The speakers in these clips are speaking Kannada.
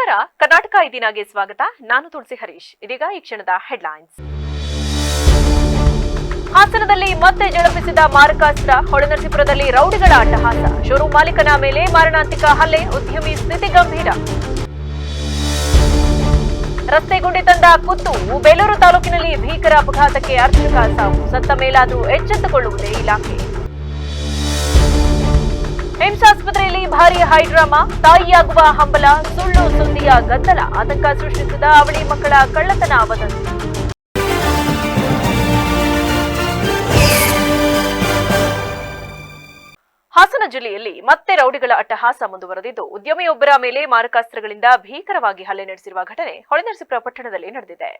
ನಮಸ್ಕಾರ, ಕರ್ನಾಟಕ ಇದೀನಾಗೆ ಸ್ವಾಗತ. ನಾನು ತುಳಸಿ ಹರೀಶ್. ಇದೀಗ ಈ ಕ್ಷಣದ ಹೆಡ್ಲೈನ್ಸ್. ಹಾಸನದಲ್ಲಿ ಮತ್ತೆ ಜಳಪಿಸಿದ ಮಾರಕಾಸ್ತ್ರ, ಹೊಳೆನರಸೀಪುರದಲ್ಲಿ ರೌಡಿಗಳ ಅಟ್ಟಹಾಸ, ಶೋರೂಮ್ ಮಾಲೀಕನ ಮೇಲೆ ಮಾರಣಾಂತಿಕ ಹಲ್ಲೆ, ಉದ್ಯಮಿ ಸ್ಥಿತಿ ಗಂಭೀರ. ರಸ್ತೆ ಗುಂಡಿ ತಂದ ಕುತ್ತು, ಬೇಲೂರು ತಾಲೂಕಿನಲ್ಲಿ ಭೀಕರ ಅಪಘಾತಕ್ಕೆ ಅರ್ಚಕ ಸಾವು, ಸತ್ತ ಮೇಲಾದರೂ ಎಚ್ಚೆತ್ತುಕೊಳ್ಳುವುದೇ ಇಲಾಖೆ. ಏಮ್ಸ್ ಆಸ್ಪತ್ರೆಯಲ್ಲಿ ಭಾರೀ ಹೈಡ್ರಾಮಾ, ತಾಯಿಯಾಗುವ ಹಂಬಲ, ಸುಳ್ಳು ಸುದ್ದಿಯ ಗದ್ದಲ, ಆತಂಕ ಸೃಷ್ಟಿಸಿದ ಅವಳಿ ಮಕ್ಕಳ ಕಳ್ಳತನ ವದಂತಿ. ಹಾಸನ ಜಿಲ್ಲೆಯಲ್ಲಿ ಮತ್ತೆ ರೌಡಿಗಳ ಅಟ್ಟಹಾಸ ಮುಂದುವರೆದಿದ್ದು, ಉದ್ಯಮಿಯೊಬ್ಬರ ಮೇಲೆ ಮಾರಕಾಸ್ತ್ರಗಳಿಂದ ಭೀಕರವಾಗಿ ಹಲ್ಲೆ ನಡೆಸಿರುವ ಘಟನೆ ಹೊಳೆನರಸೀಪುರ ಪಟ್ಟಣದಲ್ಲಿ ನಡೆದಿದೆ.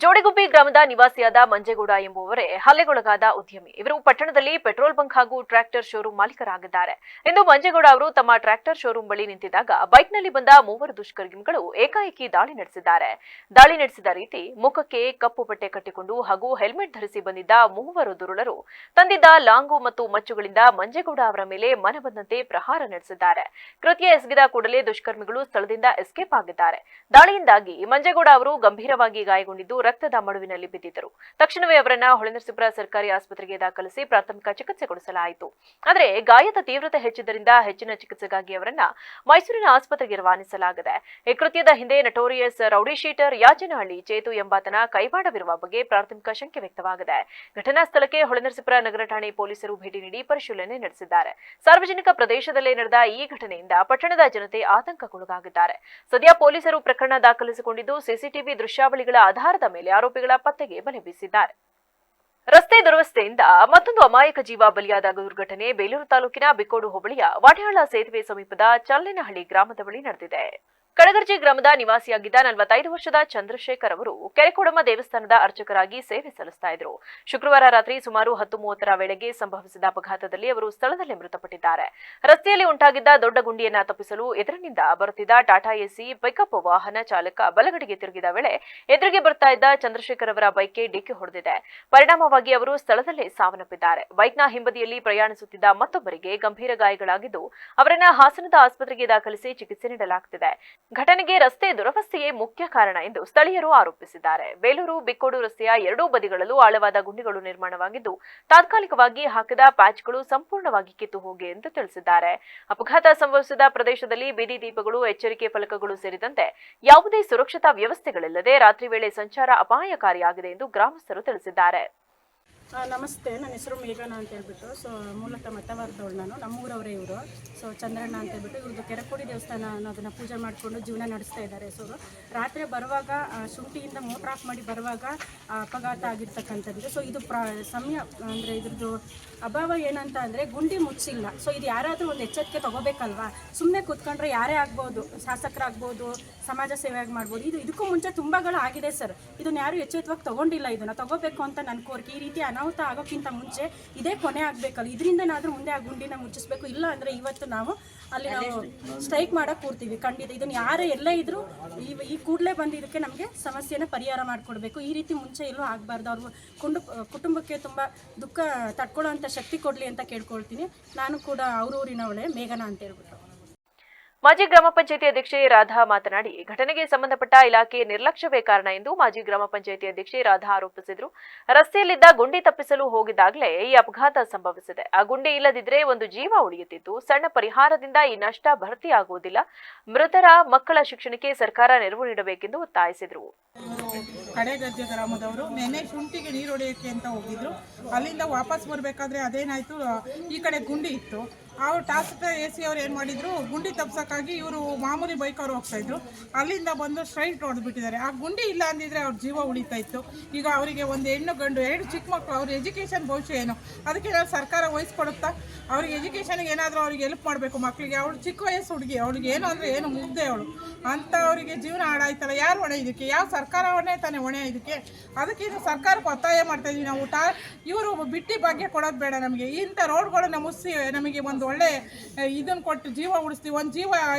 ಜೋಡಿಗುಬ್ಬಿ ಗ್ರಾಮದ ನಿವಾಸಿಯಾದ ಮಂಜೇಗೌಡ ಎಂಬುವರೇ ಹಲ್ಲೆಗೊಳಗಾದ ಉದ್ಯಮಿ. ಇವರು ಪಟ್ಟಣದಲ್ಲಿ ಪೆಟ್ರೋಲ್ ಬಂಕ್ ಹಾಗೂ ಟ್ರ್ಯಾಕ್ಟರ್ ಶೋರೂಮ್ ಮಾಲೀಕರಾಗಿದ್ದಾರೆ. ಇಂದು ಮಂಜೇಗೌಡ ಅವರು ತಮ್ಮ ಟ್ರ್ಯಾಕ್ಟರ್ ಶೋರೂಮ್ ಬಳಿ ನಿಂತಿದ್ದಾಗ ಬೈಕ್ನಲ್ಲಿ ಬಂದ ಮೂವರು ದುಷ್ಕರ್ಮಿಗಳು ಏಕಾಏಕಿ ದಾಳಿ ನಡೆಸಿದ್ದಾರೆ. ದಾಳಿ ನಡೆಸಿದ ರೀತಿ, ಮುಖಕ್ಕೆ ಕಪ್ಪು ಬಟ್ಟೆ ಕಟ್ಟಿಕೊಂಡು ಹಾಗೂ ಹೆಲ್ಮೆಟ್ ಧರಿಸಿ ಬಂದಿದ್ದ ಮೂವರು ದುರುಳರು ತಂದಿದ್ದ ಲಾಂಗು ಮತ್ತು ಮಚ್ಚುಗಳಿಂದ ಮಂಜೇಗೌಡ ಅವರ ಮೇಲೆ ಮನಬಂದಂತೆ ಪ್ರಹಾರ ನಡೆಸಿದ್ದಾರೆ. ಕೃತ್ಯ ಎಸಗಿದ ಕೂಡಲೇ ದುಷ್ಕರ್ಮಿಗಳು ಸ್ಥಳದಿಂದ ಎಸ್ಕೇಪ್ ಆಗಿದ್ದಾರೆ. ದಾಳಿಯಿಂದಾಗಿ ಮಂಜೇಗೌಡ ಅವರು ಗಂಭೀರವಾಗಿ ಗಾಯಗೊಂಡಿದ್ದು ರಕ್ತದ ಮಡುವಿನಲ್ಲಿ ಬಿದ್ದಿದ್ದರು. ತಕ್ಷಣವೇ ಅವರನ್ನ ಹೊಳೆನರಸೀಪುರ ಸರ್ಕಾರಿ ಆಸ್ಪತ್ರೆಗೆ ದಾಖಲಿಸಿ ಪ್ರಾಥಮಿಕ ಚಿಕಿತ್ಸೆ ಕೊಡಿಸಲಾಯಿತು. ಆದರೆ ಗಾಯದ ತೀವ್ರತೆ ಹೆಚ್ಚಿದ್ದರಿಂದ ಹೆಚ್ಚಿನ ಚಿಕಿತ್ಸೆಗಾಗಿ ಅವರನ್ನ ಮೈಸೂರಿನ ಆಸ್ಪತ್ರೆಗೆ ರವಾನಿಸಲಾಗಿದೆ. ಈ ಕೃತ್ಯದ ಹಿಂದೆ ನಟೋರಿಯಸ್ ರೌಡಿ ಶೀಟರ್ ಯಾಜನಹಳ್ಳಿ ಚೇತು ಎಂಬಾತನ ಕೈವಾಡವಿರುವ ಬಗ್ಗೆ ಪ್ರಾಥಮಿಕ ಶಂಕೆ ವ್ಯಕ್ತವಾಗಿದೆ. ಘಟನಾ ಸ್ಥಳಕ್ಕೆ ಹೊಳೆನರಸೀಪುರ ನಗರ ಠಾಣೆ ಪೊಲೀಸರು ಭೇಟಿ ನೀಡಿ ಪರಿಶೀಲನೆ ನಡೆಸಿದ್ದಾರೆ. ಸಾರ್ವಜನಿಕ ಪ್ರದೇಶದಲ್ಲೇ ನಡೆದ ಈ ಘಟನೆಯಿಂದ ಪಟ್ಟಣದ ಜನತೆ ಆತಂಕಕ್ಕೊಳಗಾಗಿದ್ದಾರೆ. ಸದ್ಯ ಪೊಲೀಸರು ಪ್ರಕರಣ ದಾಖಲಿಸಿಕೊಂಡಿದ್ದು, ಸಿಸಿಟಿವಿ ದೃಶ್ಯಾವಳಿಗಳ ಆಧಾರದ ಮೇಲೆ ಆರೋಪಿಗಳ ಪತ್ತೆಗೆ ಬಲೆ ಬೀಸಿದ್ದಾರೆ. ರಸ್ತೆ ದುರವಸ್ಥೆಯಿಂದ ಮತ್ತೊಂದು ಅಮಾಯಕ ಜೀವ ಬಲಿಯಾದ ದುರ್ಘಟನೆ ಬೇಲೂರು ತಾಲೂಕಿನ ಬಿಕ್ಕೋಡು ಹೋಬಳಿಯ ವಾಡ್ಯಾಳ ಸೇತುವೆ ಸಮೀಪದ ಚಲ್ಲೇನಹಳ್ಳಿ ಗ್ರಾಮದ ಬಳಿ ನಡೆದಿದೆ. ಕಡಗರ್ಜಿ ಗ್ರಾಮದ ನಿವಾಸಿಯಾಗಿದ್ದ 45 ವರ್ಷದ ಚಂದ್ರಶೇಖರ್ ಅವರು ಕೆರೆಕೋಡಮ್ಮ ದೇವಸ್ಥಾನದ ಅರ್ಚಕರಾಗಿ ಸೇವೆ ಸಲ್ಲಿಸ್ತಾ ಇದ್ರು. ಶುಕ್ರವಾರ ರಾತ್ರಿ ಸುಮಾರು 10:30 ವೇಳೆಗೆ ಸಂಭವಿಸಿದ ಅಪಘಾತದಲ್ಲಿ ಅವರು ಸ್ಥಳದಲ್ಲೇ ಮೃತಪಟ್ಟಿದ್ದಾರೆ. ರಸ್ತೆಯಲ್ಲಿ ಉಂಟಾಗಿದ್ದ ದೊಡ್ಡ ಗುಂಡಿಯನ್ನ ತಪ್ಪಿಸಲು ಎದುರಿನಿಂದ ಬರುತ್ತಿದ್ದ ಟಾಟಾ ಎಸಿ ಪಿಕಪ್ ವಾಹನ ಚಾಲಕ ಬಲಗಡೆಗೆ ತಿರುಗಿದ ವೇಳೆ ಎದುರಿಗೆ ಬರ್ತಾ ಇದ್ದ ಚಂದ್ರಶೇಖರ್ ಅವರ ಬೈಕ್ಗೆ ಡಿಕ್ಕಿ ಹೊಡೆದಿದೆ. ಪರಿಣಾಮವಾಗಿ ಅವರು ಸ್ಥಳದಲ್ಲೇ ಸಾವನ್ನಪ್ಪಿದ್ದಾರೆ. ಬೈಕ್ನ ಹಿಂಬದಿಯಲ್ಲಿ ಪ್ರಯಾಣಿಸುತ್ತಿದ್ದ ಮತ್ತೊಬ್ಬರಿಗೆ ಗಂಭೀರ ಗಾಯಗಳಾಗಿದ್ದು, ಅವರನ್ನ ಹಾಸನದ ಆಸ್ಪತ್ರೆಗೆ ದಾಖಲಿಸಿ ಚಿಕಿತ್ಸೆ ನೀಡಲಾಗುತ್ತಿದೆ. ಘಟನೆಗೆ ರಸ್ತೆ ದುರವಸ್ಥೆಯೇ ಮುಖ್ಯ ಕಾರಣ ಎಂದು ಸ್ಥಳೀಯರು ಆರೋಪಿಸಿದ್ದಾರೆ. ಬೇಲೂರು ಬಿಕ್ಕೋಡು ರಸ್ತೆಯ ಎರಡೂ ಬದಿಗಳಲ್ಲೂ ಆಳವಾದ ಗುಂಡಿಗಳು ನಿರ್ಮಾಣವಾಗಿದ್ದು, ತಾತ್ಕಾಲಿಕವಾಗಿ ಹಾಕಿದ ಪ್ಯಾಚ್ಗಳು ಸಂಪೂರ್ಣವಾಗಿ ಕಿತ್ತು ಹೋಗಿವೆ ಎಂದು ತಿಳಿಸಿದ್ದಾರೆ. ಅಪಘಾತ ಸಂಭವಿಸಿದ ಪ್ರದೇಶದಲ್ಲಿ ಬೀದಿ ದೀಪಗಳು, ಎಚ್ಚರಿಕೆ ಫಲಕಗಳು ಸೇರಿದಂತೆ ಯಾವುದೇ ಸುರಕ್ಷತಾ ವ್ಯವಸ್ಥೆಗಳಿಲ್ಲದೆ ರಾತ್ರಿ ವೇಳೆ ಸಂಚಾರ ಅಪಾಯಕಾರಿಯಾಗಿದೆ ಎಂದು ಗ್ರಾಮಸ್ಥರು ತಿಳಿಸಿದ್ದಾರೆ. ನಮಸ್ತೆ, ನನ್ನ ಹೆಸರು ಮೇಘನಾ ಅಂತ ಹೇಳ್ಬಿಟ್ಟು. ಮೂಲತಃ ಮತವಾರ್ದವಳು ನಾನು. ನಮ್ಮೂರವರೇ ಇವರು. ಚಂದ್ರಣ್ಣ ಅಂತ ಹೇಳ್ಬಿಟ್ಟು ಇವ್ರದ್ದು ಕೆರೆಕೋಡಿ ದೇವಸ್ಥಾನ ಅನ್ನೋದನ್ನು ಪೂಜೆ ಮಾಡಿಕೊಂಡು ಜೀವನ ನಡೆಸ್ತಾ ಇದ್ದಾರೆ. ರಾತ್ರಿ ಬರುವಾಗ ಶುಂಠಿಯಿಂದ ಮೋಟ್ರ್ ಆಫ್ ಮಾಡಿ ಬರುವಾಗ ಅಪಘಾತ ಆಗಿರ್ತಕ್ಕಂಥದ್ದು. ಇದು ಸಮಯ ಅಂದರೆ ಇದ್ರದ್ದು ಅಭಾವ ಏನಂತ ಅಂದರೆ ಗುಂಡಿ ಮುಚ್ಚಿಲ್ಲ. ಇದು ಯಾರಾದರೂ ಒಂದು ಎಚ್ಚರಿಕೆ ತಗೋಬೇಕಲ್ವಾ? ಸುಮ್ಮನೆ ಕೂತ್ಕೊಂಡ್ರೆ ಯಾರೇ ಆಗ್ಬೋದು, ಶಾಸಕರಾಗ್ಬೋದು, ಸಮಾಜ ಸೇವೆಯಾಗಿ ಮಾಡ್ಬೋದು. ಇದಕ್ಕೂ ಮುಂಚೆ ತುಂಬಾಗಳು ಆಗಿದೆ ಸರ್. ಇದನ್ನ ಯಾರು ಎಚ್ಚೆತ್ತವಾಗಿ ತಗೊಂಡಿಲ್ಲ. ಇದನ್ನು ತಗೋಬೇಕು ಅಂತ ನನ್ನ ಕೋರಿಕೆ. ಈ ರೀತಿ ಅನಾಹುತ ಆಗೋಕ್ಕಿಂತ ಮುಂಚೆ ಇದೇ ಕೊನೆ ಆಗಬೇಕಲ್ಲ. ಇದರಿಂದನಾದರೂ ಮುಂದೆ ಆ ಗುಂಡಿನ ಮುಚ್ಚಿಸ್ಬೇಕು. ಇಲ್ಲ ಅಂದರೆ ಇವತ್ತು ನಾವು ಸ್ಟ್ರೈಕ್ ಮಾಡಕ್ಕೆ ಕೂರ್ತೀವಿ ಖಂಡಿತ. ಇದನ್ನು ಯಾರೇ ಎಲ್ಲೇ ಇದ್ರೂ ಈ ಕೂಡಲೇ ಬಂದು ಇದಕ್ಕೆ ನಮಗೆ ಸಮಸ್ಯೆನ ಪರಿಹಾರ ಮಾಡಿಕೊಡ್ಬೇಕು. ಈ ರೀತಿ ಮುಂಚೆ ಎಲ್ಲೂ ಆಗಬಾರ್ದು. ಅವ್ರ ಕುಟುಂಬಕ್ಕೆ ತುಂಬ ದುಃಖ ತಡ್ಕೊಳ್ಳೋವಂಥ ಶಕ್ತಿ ಕೊಡಲಿ ಅಂತ ಕೇಳ್ಕೊಳ್ತೀನಿ. ನಾನು ಕೂಡ ಊರಿನವಳೆ ಮೇಘನಾ ಅಂತ ಹೇಳ್ಬಿಟ್ಟು. ಮಾಜಿ ಗ್ರಾಮ ಪಂಚಾಯಿತಿ ಅಧ್ಯಕ್ಷೆ ರಾಧಾ ಮಾತನಾಡಿ, ಘಟನೆಗೆ ಸಂಬಂಧಪಟ್ಟ ಇಲಾಖೆ ನಿರ್ಲಕ್ಷ್ಯವೇ ಕಾರಣ ಎಂದು ಮಾಜಿ ಗ್ರಾಮ ಪಂಚಾಯಿತಿ ಅಧ್ಯಕ್ಷೆ ರಾಧಾ ಆರೋಪಿಸಿದರು. ರಸ್ತೆಯಲ್ಲಿದ್ದ ಗುಂಡಿ ತಪ್ಪಿಸಲು ಹೋಗಿದ್ದಾಗಲೇ ಈ ಅಪಘಾತ ಸಂಭವಿಸಿದೆ. ಆ ಗುಂಡಿ ಇಲ್ಲದಿದ್ರೆ ಒಂದು ಜೀವ ಉಳಿಯುತ್ತಿತ್ತು. ಸಣ್ಣ ಪರಿಹಾರದಿಂದ ಈ ನಷ್ಟ ಭರ್ತಿಯಾಗುವುದಿಲ್ಲ. ಮೃತರ ಮಕ್ಕಳ ಶಿಕ್ಷಣಕ್ಕೆ ಸರ್ಕಾರ ನೆರವು ನೀಡಬೇಕೆಂದು ಒತ್ತಾಯಿಸಿದರು. ಕಡೆಗಜ್ಜೆ ಗ್ರಾಮದವರು ನೆನೆ ಶುಂಠಿಗೆ ನೀರು ಹೊಡೆಯೋಕ್ಕೆ ಅಂತ ಹೋಗಿದ್ರು. ಅಲ್ಲಿಂದ ವಾಪಸ್ ಬರಬೇಕಾದ್ರೆ ಅದೇನಾಯ್ತು, ಈ ಕಡೆ ಗುಂಡಿ ಇತ್ತು. ಅವ್ರು ಟಾಸ್ಕ್ ಎಸಿ ಅವ್ರು ಏನು ಮಾಡಿದ್ರು, ಗುಂಡಿ ತಪ್ಸೋಕ್ಕಾಗಿ ಇವರು ಮಾಮೂಲಿ ಬೈಕ್ ಅವ್ರು ಹೋಗ್ತಾಯಿದ್ರು. ಅಲ್ಲಿಂದ ಬಂದು ಸ್ಟ್ರೈಟ್ ಹೊಡೆದ್ಬಿಟ್ಟಿದ್ದಾರೆ. ಆ ಗುಂಡಿ ಇಲ್ಲ ಅಂದಿದ್ರೆ ಅವ್ರ ಜೀವ ಉಳಿತಾ ಇತ್ತು. ಈಗ ಅವರಿಗೆ ಒಂದು ಹೆಣ್ಣು ಗಂಡು 2 ಚಿಕ್ಕ ಮಕ್ಕಳು. ಅವ್ರ ಎಜುಕೇಷನ್ ಭವಿಷ್ಯ ಏನು, ಅದಕ್ಕೆ ನಾವು ಸರ್ಕಾರ ವಹಿಸ್ಕೊಡುತ್ತಾ ಅವ್ರಿಗೆ ಎಜುಕೇಷನ್ಗೆ ಏನಾದರೂ ಅವ್ರಿಗೆ ಹೆಲ್ಪ್ ಮಾಡಬೇಕು. ಮಕ್ಕಳಿಗೆ ಅವಳು ಚಿಕ್ಕ ವಯಸ್ಸು ಹುಡುಗಿ, ಅವಳಿಗೆ ಏನು ಅಂದರೆ ಏನು ಮುಗ್ದೆ ಅವಳು ಅಂತ ಅವರಿಗೆ ಜೀವನ ಹಾಳಾಯ್ತಲ್ಲ. ಯಾರು ಹೊಣೆ ಇದಕ್ಕೆ? ಯಾವ ಸರ್ಕಾರವನ್ನೇ ತಾನೇ ಹೊಣೆ ಇದಕ್ಕೆ? ಅದಕ್ಕೆ ಇದು ಸರ್ಕಾರಕ್ಕೆ ಒತ್ತಾಯ ಮಾಡ್ತಾಯಿದ್ವಿ ನಾವು. ಇವರು ಬಿಟ್ಟಿ ಭಾಗ್ಯ ಕೊಡೋದು ಬೇಡ ನಮಗೆ. ಇಂಥ ರೋಡ್ಗಳನ್ನ ಮುಗಿಸಿ ನಮಗೆ ಒಂದು ಒಳ್ಳೆ ಇದನ್ನು ಕೊಟ್ಟು ಜೀವ ಉಳಿಸ್ತೀವಿ. ಒಂದು ಜೀವ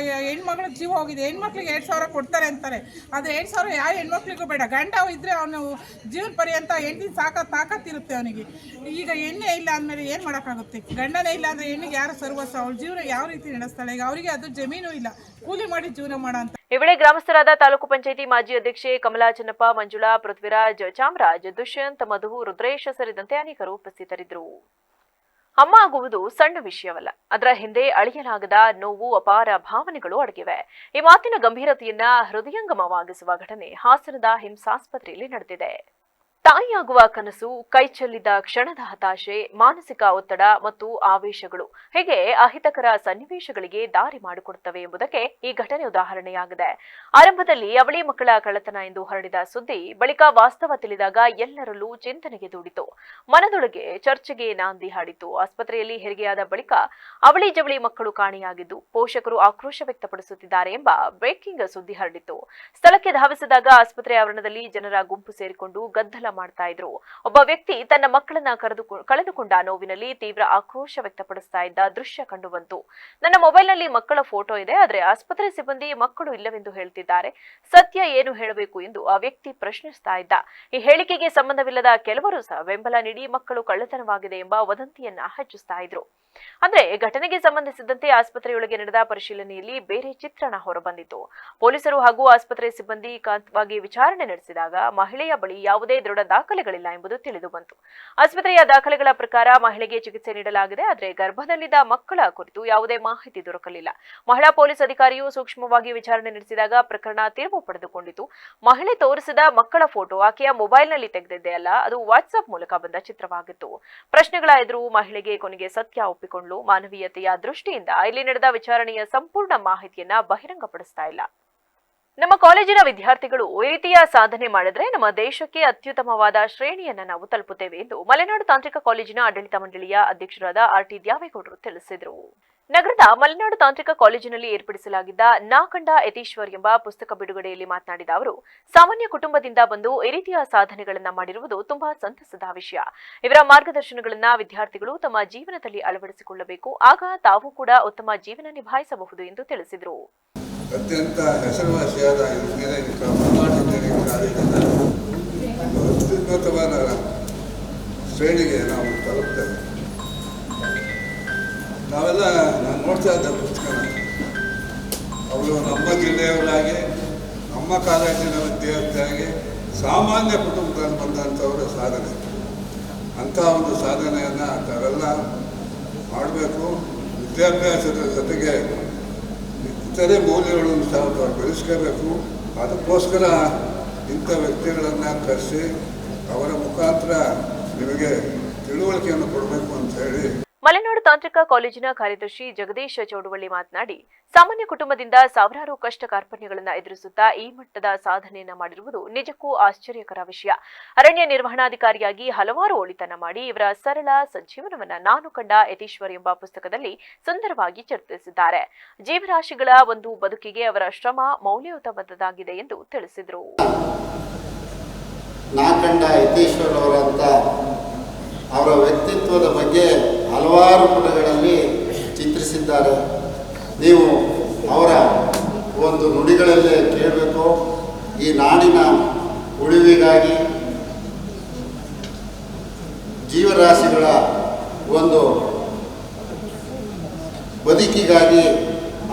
ಹೆಣ್ಮಗಳ ಜೀವ ಹೋಗಿದೆ. ಹೆಣ್ಮಕ್ಳಿಗೆ 2,000 ಕೊಡ್ತಾರೆ ಅಂತಾರೆ. ಅದು 2,000 ಯಾವ ಹೆಣ್ಮಕ್ಳಿಗೂ ಬೇಡ. ಗಂಡ ಇದ್ದರೆ ಅವನು ಜೀವನ ಪರ್ಯಂತ ಹೆಂಡಿನ ತಾಕತ್ತಿರುತ್ತೆ ಅವನಿಗೆ. ಈಗ ಹೆಣ್ಣೆ ಇಲ್ಲ ಅಂದಮೇಲೆ ಏನು ಮಾಡೋಕ್ಕಾಗುತ್ತೆ? ಗಂಡನೇ ಇಲ್ಲ ಅಂದರೆ ಹೆಣ್ಣಿಗೆ ಯಾರು ಸರ್ವಸ್ವ? ಅವಳ ಜೀವನ ಯಾವ ರೀತಿ ನಡೆಸ್ತಾಳೆ? ಈಗ ಅವರಿಗೆ ಅದು ಜಮೀನು ಇಲ್ಲ, ಕೂಲಿ ಮಾಡಿ ಜೀವನ ಮಾಡೋ ಅಂತ. ಈ ವೇಳೆ ಗ್ರಾಮಸ್ಥರಾದ ತಾಲೂಕು ಪಂಚಾಯಿತಿ ಮಾಜಿ ಅಧ್ಯಕ್ಷೆ ಕಮಲಾ ಚೆನ್ನಪ್ಪ, ಮಂಜುಳಾ, ಪೃಥ್ವಿರಾಜ್, ಚಾಮರಾಜ್, ದುಷ್ಯಂತ್, ಮಧು, ರುದ್ರೇಶ್ ಸೇರಿದಂತೆ ಅನೇಕರು ಉಪಸ್ಥಿತರಿದ್ದರು. ಅಮ್ಮ ಆಗುವುದು ಸಣ್ಣ ವಿಷಯವಲ್ಲ. ಅದರ ಹಿಂದೆ ಅಳಿಯಲಾಗದ ನೋವು, ಅಪಾರ ಭಾವನೆಗಳು ಅಡಗಿವೆ. ಈ ಮಾತಿನ ಗಂಭೀರತೆಯನ್ನ ಹೃದಯಂಗಮವಾಗಿಸುವ ಘಟನೆ ಹಾಸನದ ಹಿಂಸಾಸ್ಪತ್ರೆಯಲ್ಲಿ ನಡೆದಿದೆ. ತಾಯಿಯಾಗುವ ಕನಸು, ಕೈಚೆಲ್ಲಿದ ಕ್ಷಣದ ಹತಾಶೆ, ಮಾನಸಿಕ ಒತ್ತಡ ಮತ್ತು ಆವೇಶಗಳು ಹೀಗೆ ಅಹಿತಕರ ಸನ್ನಿವೇಶಗಳಿಗೆ ದಾರಿ ಮಾಡಿಕೊಡುತ್ತವೆ ಎಂಬುದಕ್ಕೆ ಈ ಘಟನೆ ಉದಾಹರಣೆಯಾಗಿದೆ. ಆರಂಭದಲ್ಲಿ ಅವಳಿ ಮಕ್ಕಳ ಕಳ್ಳತನ ಎಂದು ಹರಡಿದ ಸುದ್ದಿ ಬಳಿಕ ವಾಸ್ತವ ತಿಳಿದಾಗ ಎಲ್ಲರಲ್ಲೂ ಚಿಂತನೆಗೆ ದೂಡಿತು. ಮನದೊಳಗೆ ಚರ್ಚೆಗೆ ನಾಂದಿ ಹಾಡಿತು. ಆಸ್ಪತ್ರೆಯಲ್ಲಿ ಹೆರಿಗೆಯಾದ ಬಳಿಕ ಅವಳಿ ಜವಳಿ ಮಕ್ಕಳು ಕಾಣೆಯಾಗಿದ್ದು ಪೋಷಕರು ಆಕ್ರೋಶ ವ್ಯಕ್ತಪಡಿಸುತ್ತಿದ್ದಾರೆ ಎಂಬ ಬ್ರೇಕಿಂಗ್ ಸುದ್ದಿ ಹರಡಿತು. ಸ್ಥಳಕ್ಕೆ ಧಾವಿಸಿದಾಗ ಆಸ್ಪತ್ರೆ ಆವರಣದಲ್ಲಿ ಜನರ ಗುಂಪು ಸೇರಿಕೊಂಡು ಗದ್ದಲ ಮಾಡ್ತಾ ಇದ್ರು. ಒಬ್ಬ ವ್ಯಕ್ತಿ ತನ್ನ ಮಕ್ಕಳನ್ನ ಕಳೆದುಕೊಂಡ ನೋವಿನಲ್ಲಿ ತೀವ್ರ ಆಕ್ರೋಶ ವ್ಯಕ್ತಪಡಿಸ್ತಾ ಇದ್ದ ದೃಶ್ಯ ಕಂಡುಬಂತು. ನನ್ನ ಮೊಬೈಲ್ನಲ್ಲಿ ಮಕ್ಕಳ ಫೋಟೋ ಇದೆ, ಆದರೆ ಆಸ್ಪತ್ರೆ ಸಿಬ್ಬಂದಿ ಮಕ್ಕಳು ಇಲ್ಲವೆಂದು ಹೇಳ್ತಿದ್ದಾರೆ. ಸತ್ಯ ಏನು ಹೇಳಬೇಕು ಎಂದು ಆ ವ್ಯಕ್ತಿ ಪ್ರಶ್ನಿಸ್ತಾ ಇದ್ದ. ಈ ಹೇಳಿಕೆಗೆ ಸಂಬಂಧವಿಲ್ಲದ ಕೆಲವರು ಸಹ ಬೆಂಬಲ ನೀಡಿ ಮಕ್ಕಳು ಕಳ್ಳತನವಾಗಿದೆ ಎಂಬ ವದಂತಿಯನ್ನ ಹಚ್ಚಿಸ್ತಾ ಇದ್ರು. ಅಂದ್ರೆ ಘಟನೆಗೆ ಸಂಬಂಧಿಸಿದಂತೆ ಆಸ್ಪತ್ರೆಯೊಳಗೆ ನಡೆದ ಪರಿಶೀಲನೆಯಲ್ಲಿ ಬೇರೆ ಚಿತ್ರಣ ಹೊರಬಂದಿತು. ಪೊಲೀಸರು ಹಾಗೂ ಆಸ್ಪತ್ರೆ ಸಿಬ್ಬಂದಿ ಏಕಾಂತವಾಗಿ ವಿಚಾರಣೆ ನಡೆಸಿದಾಗ ಮಹಿಳೆಯ ಬಳಿ ಯಾವುದೇ ದೃಢ ದಾಖಲೆಗಳಿಲ್ಲ ಎಂಬುದು ತಿಳಿದು ಬಂತು. ಆಸ್ಪತ್ರೆಯ ದಾಖಲೆಗಳ ಪ್ರಕಾರ ಮಹಿಳೆಗೆ ಚಿಕಿತ್ಸೆ ನೀಡಲಾಗಿದೆ, ಆದರೆ ಗರ್ಭದಲ್ಲಿದ್ದ ಮಕ್ಕಳ ಕುರಿತು ಯಾವುದೇ ಮಾಹಿತಿ ದೊರಕಲಿಲ್ಲ. ಮಹಿಳಾ ಪೊಲೀಸ್ ಅಧಿಕಾರಿಯು ಸೂಕ್ಷ್ಮವಾಗಿ ವಿಚಾರಣೆ ನಡೆಸಿದಾಗ ಪ್ರಕರಣ ತಿರುವು ಪಡೆದುಕೊಂಡಿತು. ಮಹಿಳೆ ತೋರಿಸಿದ ಮಕ್ಕಳ ಫೋಟೋ ಆಕೆಯ ಮೊಬೈಲ್ನಲ್ಲಿ ತೆಗೆದಿದ್ದೇ ಅಲ್ಲ, ಅದು ವಾಟ್ಸ್ಆಪ್ ಮೂಲಕ ಬಂದ ಚಿತ್ರವಾಗಿತ್ತು. ಪ್ರಶ್ನೆಗಳ ಎದುರು ಮಹಿಳೆಗೆ ಕೊನೆಗೆ ಸತ್ಯ ಒಪ್ಪಿಕೊಂಡ್ಲು. ಮಾನವೀಯತೆಯ ದೃಷ್ಟಿಯಿಂದ ಇಲ್ಲಿ ನಡೆದ ವಿಚಾರಣೆಯ ಸಂಪೂರ್ಣ ಮಾಹಿತಿಯನ್ನ ಬಹಿರಂಗಪಡಿಸ್ತಾ ಇಲ್ಲ. ನಮ್ಮ ಕಾಲೇಜಿನ ವಿದ್ಯಾರ್ಥಿಗಳು ಈ ರೀತಿಯ ಸಾಧನೆ ಮಾಡಿದ್ರೆ ನಮ್ಮ ದೇಶಕ್ಕೆ ಅತ್ಯುತ್ತಮವಾದ ಶ್ರೇಣಿಯನ್ನ ನಾವು ತಲುಪುತ್ತೇವೆ ಎಂದು ಮಲೆನಾಡು ತಾಂತ್ರಿಕ ಕಾಲೇಜಿನ ಆಡಳಿತ ಮಂಡಳಿಯ ಅಧ್ಯಕ್ಷರಾದ ಆರ್.ಟಿ. ದ್ಯಾವೇಗೌಡರು ತಿಳಿಸಿದರು. ನಗರದ ಮಲೆನಾಡು ತಾಂತ್ರಿಕ ಕಾಲೇಜಿನಲ್ಲಿ ಏರ್ಪಡಿಸಲಾಗಿದ್ದ ನಾ ಕಂಡ ಯತೀಶ್ವರ್ ಎಂಬ ಪುಸ್ತಕ ಬಿಡುಗಡೆಯಲ್ಲಿ ಮಾತನಾಡಿದ ಅವರು, ಸಾಮಾನ್ಯ ಕುಟುಂಬದಿಂದ ಬಂದು ಈ ರೀತಿಯ ಸಾಧನೆಗಳನ್ನ ಮಾಡಿರುವುದು ತುಂಬಾ ಸಂತಸದ ವಿಷಯ. ಇವರ ಮಾರ್ಗದರ್ಶನಗಳನ್ನ ವಿದ್ಯಾರ್ಥಿಗಳು ತಮ್ಮ ಜೀವನದಲ್ಲಿ ಅಳವಡಿಸಿಕೊಳ್ಳಬೇಕು, ಆಗ ತಾವು ಕೂಡ ಉತ್ತಮ ಜೀವನ ನಿಭಾಯಿಸಬಹುದು ಎಂದು ತಿಳಿಸಿದರು. ಅತ್ಯಂತ ಹೆಸರುವಾಸಿಯಾದ ಇಂಜಿನಿಯರಿಂಗ್ ಕಾಲೇಜಿನ ಅತ್ಯುನ್ನತವಾದ ಶ್ರೇಣಿಗೆ ನಾವು ತಲುಪ್ತೇವೆ. ನಾವೆಲ್ಲ ನಾನು ನೋಡ್ತಾ ಇದ್ದ ಪುಸ್ತಕನ ಅವರು ನಮ್ಮ ಜಿಲ್ಲೆಯವರಾಗಿ, ನಮ್ಮ ಕಾಲೇಜಿನ ವಿದ್ಯಾರ್ಥಿಯಾಗಿ, ಸಾಮಾನ್ಯ ಕುಟುಂಬದಲ್ಲಿ ಬಂದಂಥವರ ಸಾಧನೆ. ಅಂಥ ಒಂದು ಸಾಧನೆಯನ್ನು ತಾವೆಲ್ಲ ಮಾಡಬೇಕು. ವಿದ್ಯಾಭ್ಯಾಸದ ಜೊತೆಗೆ ಇತರೆ ಮೌಲ್ಯಗಳನ್ನು ಸಹ ಬೆಳೆಸ್ಕೋಬೇಕು. ಅದಕ್ಕೋಸ್ಕರ ಇಂಥ ವ್ಯಕ್ತಿಗಳನ್ನು ಕರೆಸಿ ಅವರ ಮುಖಾಂತರ ನಿಮಗೆ ತಿಳುವಳಿಕೆಯನ್ನು ಕೊಡಬೇಕು ಅಂತ ಹೇಳಿ ಮಲೆನಾಡು ತಾಂತ್ರಿಕ ಕಾಲೇಜಿನ ಕಾರ್ಯದರ್ಶಿ ಜಗದೀಶ್ ಚೌಡವಳ್ಳಿ ಮಾತನಾಡಿ, ಸಾಮಾನ್ಯ ಕುಟುಂಬದಿಂದ ಸಾವಿರಾರು ಕಷ್ಟ ಕಾರ್ಪಣ್ಯಗಳನ್ನು ಎದುರಿಸುತ್ತಾ ಈ ಮಟ್ಟದ ಸಾಧನೆಯನ್ನ ಮಾಡಿರುವುದು ನಿಜಕ್ಕೂ ಆಶ್ಚರ್ಯಕರ ವಿಷಯ. ಅರಣ್ಯ ನಿರ್ವಹಣಾಧಿಕಾರಿಯಾಗಿ ಹಲವಾರು ಒಳಿತನ ಮಾಡಿ ಇವರ ಸರಳ ಸಂಜೀವನವನ್ನ ನಾನು ಕಂಡ ಯತೀಶ್ವರ್ ಎಂಬ ಪುಸ್ತಕದಲ್ಲಿ ಸುಂದರವಾಗಿ ಚರ್ಚಿಸಿದ್ದಾರೆ. ಜೀವರಾಶಿಗಳ ಒಂದು ಬದುಕಿಗೆ ಅವರ ಶ್ರಮ ಮೌಲ್ಯಯುತವಾದದ್ದಾಗಿದೆ ಎಂದು ತಿಳಿಸಿದರು. ಅವರ ವ್ಯಕ್ತಿತ್ವದ ಬಗ್ಗೆ ಹಲವಾರು ಪುಟಗಳಲ್ಲಿ ಚಿತ್ರಿಸಿದ್ದಾರೆ. ನೀವು ಅವರ ಒಂದು ನುಡಿಗಳಲ್ಲೇ ಕೇಳಬೇಕು. ಈ ನಾಡಿನ ಉಳಿವಿಗಾಗಿ, ಜೀವರಾಶಿಗಳ ಒಂದು ಬದುಕಿಗಾಗಿ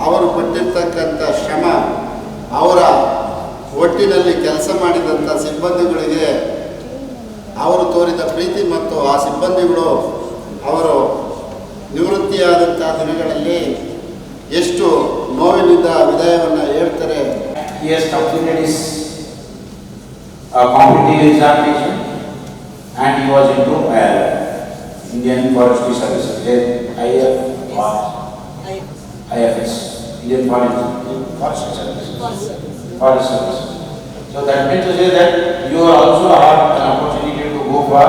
ಅವರು ಪಟ್ಟಿರ್ತಕ್ಕಂಥ ಶ್ರಮ, ಅವರ ಒಟ್ಟಿನಲ್ಲಿ ಕೆಲಸ ಮಾಡಿದಂಥ ಸಿಬ್ಬಂದಿಗಳಿಗೆ ಅವರು ತೋರಿದ ಪ್ರೀತಿ ಮತ್ತು ಆ ಸಿಬ್ಬಂದಿಗಳು ಅವರು ನಿವೃತ್ತಿಯಾದಂಥ ದಿನಗಳಲ್ಲಿ ಎಷ್ಟು ನೋವಿನಿಂದ ವಿದಾಯವನ್ನು ಹೇಳ್ತಾರೆ. He has completed his competitive examination and he was into Indian Forestry Service, IFS, Indian Forestry Service. Forest Service. So that means to say that you are also have an opportunity to go for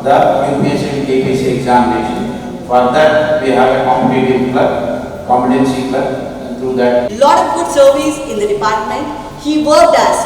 the UPSC and KPSC examination. For that we have a competitive clerk, competency clerk, and through that. Lot of good service in the department. He worked as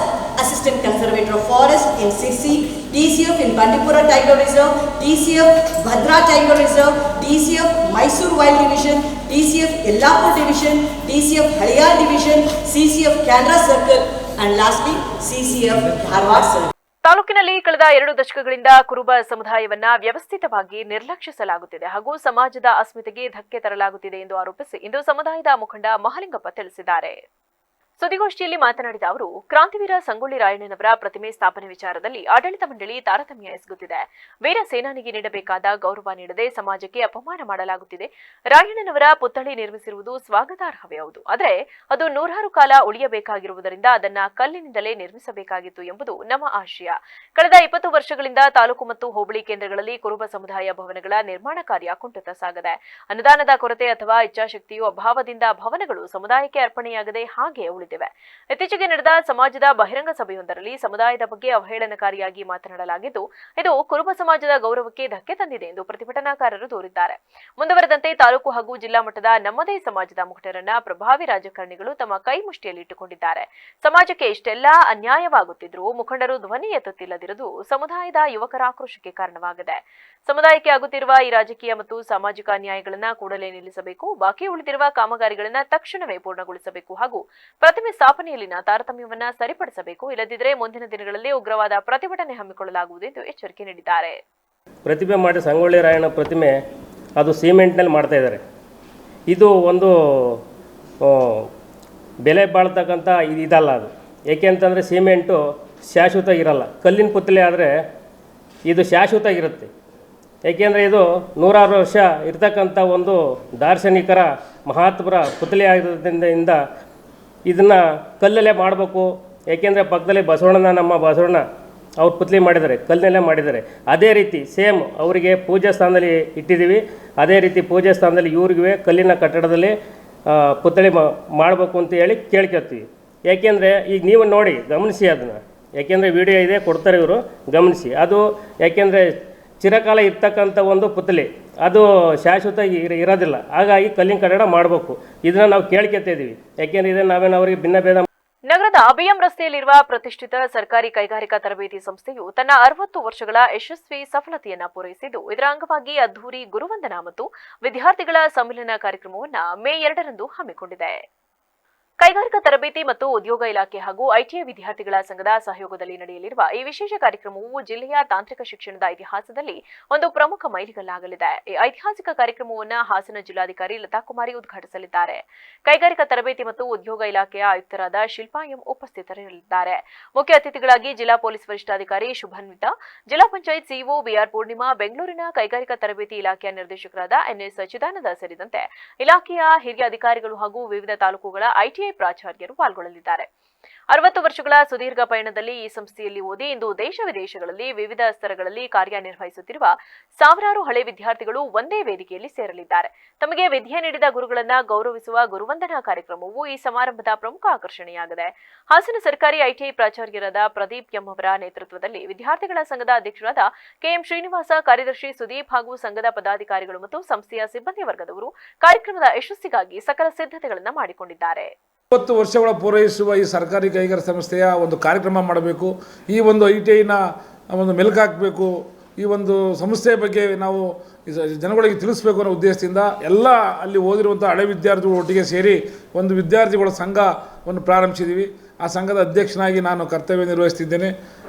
Assistant Conservator of Forest in Sissi, DCF in Bandipura Tiger Reserve, DCF Bhadra Tiger Reserve, DCF Mysore Wild Division, DCF Yellapur Division, DCF Haliyar Division, CCF Canara Circle, and lastly CCF Dharwad Circle. ತಾಲೂಕಿನಲ್ಲಿ ಕಳೆದ 2 ದಶಕಗಳಿಂದ ಕುರುಬ ಸಮುದಾಯವನ್ನ ವ್ಯವಸ್ಥಿತವಾಗಿ ನಿರ್ಲಕ್ಷಿಸಲಾಗುತ್ತಿದೆ ಹಾಗೂ ಸಮಾಜದ ಅಸ್ಮಿತೆಗೆ ಧಕ್ಕೆ ತರಲಾಗುತ್ತಿದೆ ಎಂದು ಆರೋಪಿಸಿ ಇಂದು ಸಮುದಾಯದ ಮುಖಂಡ ಮಹಾಲಿಂಗಪ್ಪ ತಿಳಿಸಿದ್ದಾರೆ. ಸುದ್ದಿಗೋಷ್ಠಿಯಲ್ಲಿ ಮಾತನಾಡಿದ ಅವರು, ಕ್ರಾಂತಿವೀರ ಸಂಗೊಳ್ಳಿ ರಾಯಣ್ಣನವರ ಪ್ರತಿಮೆ ಸ್ಥಾಪನೆ ವಿಚಾರದಲ್ಲಿ ಆಡಳಿತ ಮಂಡಳಿ ತಾರತಮ್ಯ ಎಸಗುತ್ತಿದೆ. ವೀರ ಸೇನಾನಿಗೆ ನೀಡಬೇಕಾದ ಗೌರವ ನೀಡದೆ ಸಮಾಜಕ್ಕೆ ಅಪಮಾನ ಮಾಡಲಾಗುತ್ತಿದೆ. ರಾಯಣ್ಣನವರ ಪುತ್ಥಳಿ ನಿರ್ಮಿಸಿರುವುದು ಸ್ವಾಗತಾರ್ಹವೇ ಹೌದು. ಆದರೆ ಅದು 100 ಕಾಲ ಉಳಿಯಬೇಕಾಗಿರುವುದರಿಂದ ಅದನ್ನ ಕಲ್ಲಿನಿಂದಲೇ ನಿರ್ಮಿಸಬೇಕಾಗಿತ್ತು ಎಂಬುದು ನಮ್ಮ ಆಶಯ. ಕಳೆದ 20 ವರ್ಷಗಳಿಂದ ತಾಲೂಕು ಮತ್ತು ಹೋಬಳಿ ಕೇಂದ್ರಗಳಲ್ಲಿ ಕುರುಬ ಸಮುದಾಯ ಭವನಗಳ ನಿರ್ಮಾಣ ಕಾರ್ಯ ಕುಂಠಿತ ಸಾಗಿದೆ. ಅನುದಾನದ ಕೊರತೆ ಅಥವಾ ಇಚ್ಛಾಶಕ್ತಿಯು ಅಭಾವದಿಂದ ಭವನಗಳು ಸಮುದಾಯಕ್ಕೆ ಅರ್ಪಣೆಯಾಗದೆ ಹಾಗೆ ಉಳಿದಿವೆ. ಇತ್ತೀಚೆಗೆ ನಡೆದ ಸಮಾಜದ ಬಹಿರಂಗ ಸಭೆಯೊಂದರಲ್ಲಿ ಸಮುದಾಯದ ಬಗ್ಗೆ ಅವಹೇಳನಕಾರಿಯಾಗಿ ಮಾತನಾಡಲಾಗಿದ್ದು, ಇದು ಕುರುಬ ಸಮಾಜದ ಗೌರವಕ್ಕೆ ಧಕ್ಕೆ ತಂದಿದೆ ಎಂದು ಪ್ರತಿಭಟನಾಕಾರರು ದೂರಿದ್ದಾರೆ. ಮುಂದುವರೆದಂತೆ ತಾಲೂಕು ಹಾಗೂ ಜಿಲ್ಲಾ ಮಟ್ಟದ ನಮ್ಮದೇ ಸಮಾಜದ ಮುಖಂಡರನ್ನ ಪ್ರಭಾವಿ ರಾಜಕಾರಣಿಗಳು ತಮ್ಮ ಕೈ ಮುಷ್ಟಿಯಲ್ಲಿ ಇಟ್ಟುಕೊಂಡಿದ್ದಾರೆ. ಸಮಾಜಕ್ಕೆ ಇಷ್ಟೆಲ್ಲಾ ಅನ್ಯಾಯವಾಗುತ್ತಿದ್ರೂ ಮುಖಂಡರು ಧ್ವನಿ ಎತ್ತುತ್ತಿಲ್ಲದಿರುವುದು ಸಮುದಾಯದ ಯುವಕರ ಆಕ್ರೋಶಕ್ಕೆ ಕಾರಣವಾಗಿದೆ. ಸಮುದಾಯಕ್ಕೆ ಆಗುತ್ತಿರುವ ಈ ರಾಜಕೀಯ ಮತ್ತು ಸಾಮಾಜಿಕ ಅನ್ಯಾಯಗಳನ್ನು ಕೂಡಲೇ ನಿಲ್ಲಿಸಬೇಕು. ಬಾಕಿ ಉಳಿದಿರುವ ಕಾಮಗಾರಿಗಳನ್ನು ತಕ್ಷಣವೇ ಪೂರ್ಣಗೊಳಿಸಬೇಕು ಹಾಗೂ ಪ್ರತಿಮೆ ಸ್ಥಾಪನೆಯಲ್ಲಿನ ತಾರತಮ್ಯವನ್ನ ಸರಿಪಡಿಸಬೇಕು. ಇಲ್ಲದಿದ್ದರೆ ಮುಂದಿನ ದಿನಗಳಲ್ಲಿ ಉಗ್ರವಾದ ಪ್ರತಿಭಟನೆ ಹಮ್ಮಿಕೊಳ್ಳಲಾಗುವುದು ಎಂದು ಎಚ್ಚರಿಕೆ ನೀಡಿದ್ದಾರೆ. ಪ್ರತಿಮೆ ಮಾಡಿ ಸಂಗೊಳ್ಳಿ ರಾಯಣ್ಣ ಪ್ರತಿಮೆ ಅದು ಸಿಮೆಂಟ್ನಲ್ಲಿ ಮಾಡ್ತಾ ಇದ್ದಾರೆ. ಇದು ಒಂದು ಬೆಲೆ ಬಾಳ್ತಕ್ಕಂಥ ಇದಲ್ಲ ಅದು. ಏಕೆ ಅಂತಂದರೆ ಸಿಮೆಂಟು ಶಾಶ್ವತ ಇರಲ್ಲ. ಕಲ್ಲಿನ ಪುತ್ಥಳಿ ಆದರೆ ಇದು ಶಾಶ್ವತ ಇರುತ್ತೆ. ಏಕೆಂದರೆ ಇದು 100 ವರ್ಷ ಇರ್ತಕ್ಕಂಥ ಒಂದು ದಾರ್ಶನಿಕರ ಮಹಾತ್ಮರ ಪುತ್ಥಳಿ ಆಗಿರೋದ್ರಿಂದ ಇದನ್ನು ಕಲ್ಲಲ್ಲೇ ಮಾಡಬೇಕು. ಏಕೆಂದರೆ ಪಕ್ಕದಲ್ಲಿ ನಮ್ಮ ಬಸವಣ್ಣ ಅವ್ರು ಪುತ್ಥಳಿ ಮಾಡಿದ್ದಾರೆ, ಕಲ್ಲಿನಲ್ಲೇ ಮಾಡಿದ್ದಾರೆ. ಅದೇ ರೀತಿ ಸೇಮ್ ಅವರಿಗೆ ಪೂಜಾ ಸ್ಥಾನದಲ್ಲಿ ಇಟ್ಟಿದ್ದೀವಿ. ಅದೇ ರೀತಿ ಪೂಜಾ ಸ್ಥಾನದಲ್ಲಿ ಇವ್ರಿಗೆ ಕಲ್ಲಿನ ಕಟ್ಟಡದಲ್ಲಿ ಪುತ್ಥಳಿ ಮಾಡಬೇಕು ಅಂತ ಹೇಳಿ ಕೇಳ್ಕೊತೀವಿ. ಏಕೆಂದರೆ ಈಗ ನೀವು ನೋಡಿ ಗಮನಿಸಿ ಅದನ್ನು. ಯಾಕೆಂದರೆ ವಿಡಿಯೋ ಇದೆ, ಕೊಡ್ತಾರೆ ಇವರು, ಗಮನಿಸಿ. ಅದು ಯಾಕೆಂದರೆ ಚಿರಕಾಲ ಇರ್ತಕ್ಕಂಥ ಒಂದು ಪುತ್ಥಳಿ, ಅದು ಶಾಶ್ವತ ಇರೋದಿಲ್ಲ. ಹಾಗಾಗಿ ಕಲ್ಲಿನ ಕಟ್ಟಡ ಮಾಡಬೇಕು. ಇದನ್ನು ನಾವು ಕೇಳ್ಕೊತಾ ಇದ್ದೀವಿ. ಯಾಕೆಂದರೆ ಇದನ್ನು ನಾವೇನು ಅವರಿಗೆ ಭಿನ್ನ ಭೇದ. ನಗರದ ಬಿಎಂ ರಸ್ತೆಯಲ್ಲಿರುವ ಪ್ರತಿಷ್ಠಿತ ಸರ್ಕಾರಿ ಕೈಗಾರಿಕಾ ತರಬೇತಿ ಸಂಸ್ಥೆಯು ತನ್ನ 60 ವರ್ಷಗಳ ಯಶಸ್ವಿ ಸಫಲತೆಯನ್ನ ಪೂರೈಸಿದ್ದು, ಇದರ ಅಂಗವಾಗಿ ಅದ್ಧೂರಿ ಗುರುವಂದನಾ ಮತ್ತು ವಿದ್ಯಾರ್ಥಿಗಳ ಸಮ್ಮಿಲನ ಕಾರ್ಯಕ್ರಮವನ್ನು ಮೇ 2ರಂದು ಹಮ್ಮಿಕೊಂಡಿದೆ. ಕೈಗಾರಿಕಾ ತರಬೇತಿ ಮತ್ತು ಉದ್ಯೋಗ ಇಲಾಖೆ ಹಾಗೂ ಐಟಿಐ ವಿದ್ಯಾರ್ಥಿಗಳ ಸಂಘದ ಸಹಯೋಗದಲ್ಲಿ ನಡೆಯಲಿರುವ ಈ ವಿಶೇಷ ಕಾರ್ಯಕ್ರಮವು ಜಿಲ್ಲೆಯ ತಾಂತ್ರಿಕ ಶಿಕ್ಷಣದ ಇತಿಹಾಸದಲ್ಲಿ ಒಂದು ಪ್ರಮುಖ ಮೈಲಿಗಲ್ಲಾಗಲಿದೆ. ಈ ಐತಿಹಾಸಿಕ ಕಾರ್ಯಕ್ರಮವನ್ನು ಹಾಸನ ಜಿಲ್ಲಾಧಿಕಾರಿ ಲತಾ ಕುಮಾರಿ ಉದ್ಘಾಟಿಸಲಿದ್ದಾರೆ. ಕೈಗಾರಿಕಾ ತರಬೇತಿ ಮತ್ತು ಉದ್ಯೋಗ ಇಲಾಖೆಯ ಆಯುಕ್ತರಾದ ಶಿಲ್ಪಾ ಎಂ ಉಪಸ್ಥಿತರಿರಲಿದ್ದಾರೆ. ಮುಖ್ಯ ಅತಿಥಿಗಳಾಗಿ ಜಿಲ್ಲಾ ಪೊಲೀಸ್ ವರಿಷ್ಠಾಧಿಕಾರಿ ಶುಭನ್ವಿತಾ, ಜಿಲ್ಲಾ ಪಂಚಾಯತ್ ಸಿಇಒ ಬಿಆರ್ ಪೂರ್ಣಿಮಾ, ಬೆಂಗಳೂರಿನ ಕೈಗಾರಿಕಾ ತರಬೇತಿ ಇಲಾಖೆಯ ನಿರ್ದೇಶಕರಾದ ಎನ್ಎಸ್ ಚಿದಾನಂದ ಸೇರಿದಂತೆ ಇಲಾಖೆಯ ಹಿರಿಯ ಅಧಿಕಾರಿಗಳು ಹಾಗೂ ವಿವಿಧ ತಾಲೂಕುಗಳ ಐಟಿಐ ಪ್ರಾಚಾರ್ಯರು ಪಾಲ್ಗೊಳ್ಳಲಿದ್ದಾರೆ. 60 ವರ್ಷಗಳ ಸುದೀರ್ಘ ಪಯಣದಲ್ಲಿ ಈ ಸಂಸ್ಥೆಯಲ್ಲಿ ಓದಿ ಇಂದು ದೇಶ ವಿದೇಶಗಳಲ್ಲಿ ವಿವಿಧ ಸ್ತರಗಳಲ್ಲಿ ಕಾರ್ಯನಿರ್ವಹಿಸುತ್ತಿರುವ ಸಾವಿರಾರು ಹಳೆ ವಿದ್ಯಾರ್ಥಿಗಳು ಒಂದೇ ವೇದಿಕೆಯಲ್ಲಿ ಸೇರಲಿದ್ದಾರೆ. ತಮಗೆ ವಿದ್ಯೆ ನೀಡಿದ ಗುರುಗಳನ್ನ ಗೌರವಿಸುವ ಗುರುವಂದನಾ ಕಾರ್ಯಕ್ರಮವು ಈ ಸಮಾರಂಭದ ಪ್ರಮುಖ ಆಕರ್ಷಣೆಯಾಗಿದೆ. ಹಾಸನ ಸರ್ಕಾರಿ ಐಟಿಐ ಪ್ರಾಚಾರ್ಯರಾದ ಪ್ರದೀಪ್ ಎಂ ಅವರ ನೇತೃತ್ವದಲ್ಲಿ ವಿದ್ಯಾರ್ಥಿಗಳ ಸಂಘದ ಅಧ್ಯಕ್ಷರಾದ ಕೆಎಂ ಶ್ರೀನಿವಾಸ, ಕಾರ್ಯದರ್ಶಿ ಸುದೀಪ್ ಹಾಗೂ ಸಂಘದ ಪದಾಧಿಕಾರಿಗಳು ಮತ್ತು ಸಂಸ್ಥೆಯ ಸಿಬ್ಬಂದಿ ವರ್ಗದವರು ಕಾರ್ಯಕ್ರಮದ ಯಶಸ್ಸಿಗಾಗಿ ಸಕಲ ಸಿದ್ಧತೆಗಳನ್ನು ಮಾಡಿಕೊಂಡಿದ್ದಾರೆ. 20 ವರ್ಷಗಳ ಪೂರೈಸುವ ಈ ಸರ್ಕಾರಿ ಕೈಗಾರಿಕಾ ಸಂಸ್ಥೆಯ ಒಂದು ಕಾರ್ಯಕ್ರಮ ಮಾಡಬೇಕು. ಈ ಒಂದು ಐಟಿಐನ ಒಂದು ಮೆಲುಕು ಹಾಕಬೇಕು. ಈ ಒಂದು ಸಂಸ್ಥೆಯ ಬಗ್ಗೆ ನಾವು ಜನಗಳಿಗೆ ತಿಳಿಸ್ಬೇಕು ಅನ್ನೋ ಉದ್ದೇಶದಿಂದ ಎಲ್ಲ ಅಲ್ಲಿ ಓದಿರುವಂಥ ಹಳೆ ವಿದ್ಯಾರ್ಥಿಗಳು ಒಟ್ಟಿಗೆ ಸೇರಿ ಒಂದು ವಿದ್ಯಾರ್ಥಿಗಳ ಸಂಘವನ್ನು ಪ್ರಾರಂಭಿಸಿದ್ದೀವಿ. ಆ ಸಂಘದ ಅಧ್ಯಕ್ಷನಾಗಿ ನಾನು ಕರ್ತವ್ಯ ನಿರ್ವಹಿಸ್ತಿದ್ದೇನೆ.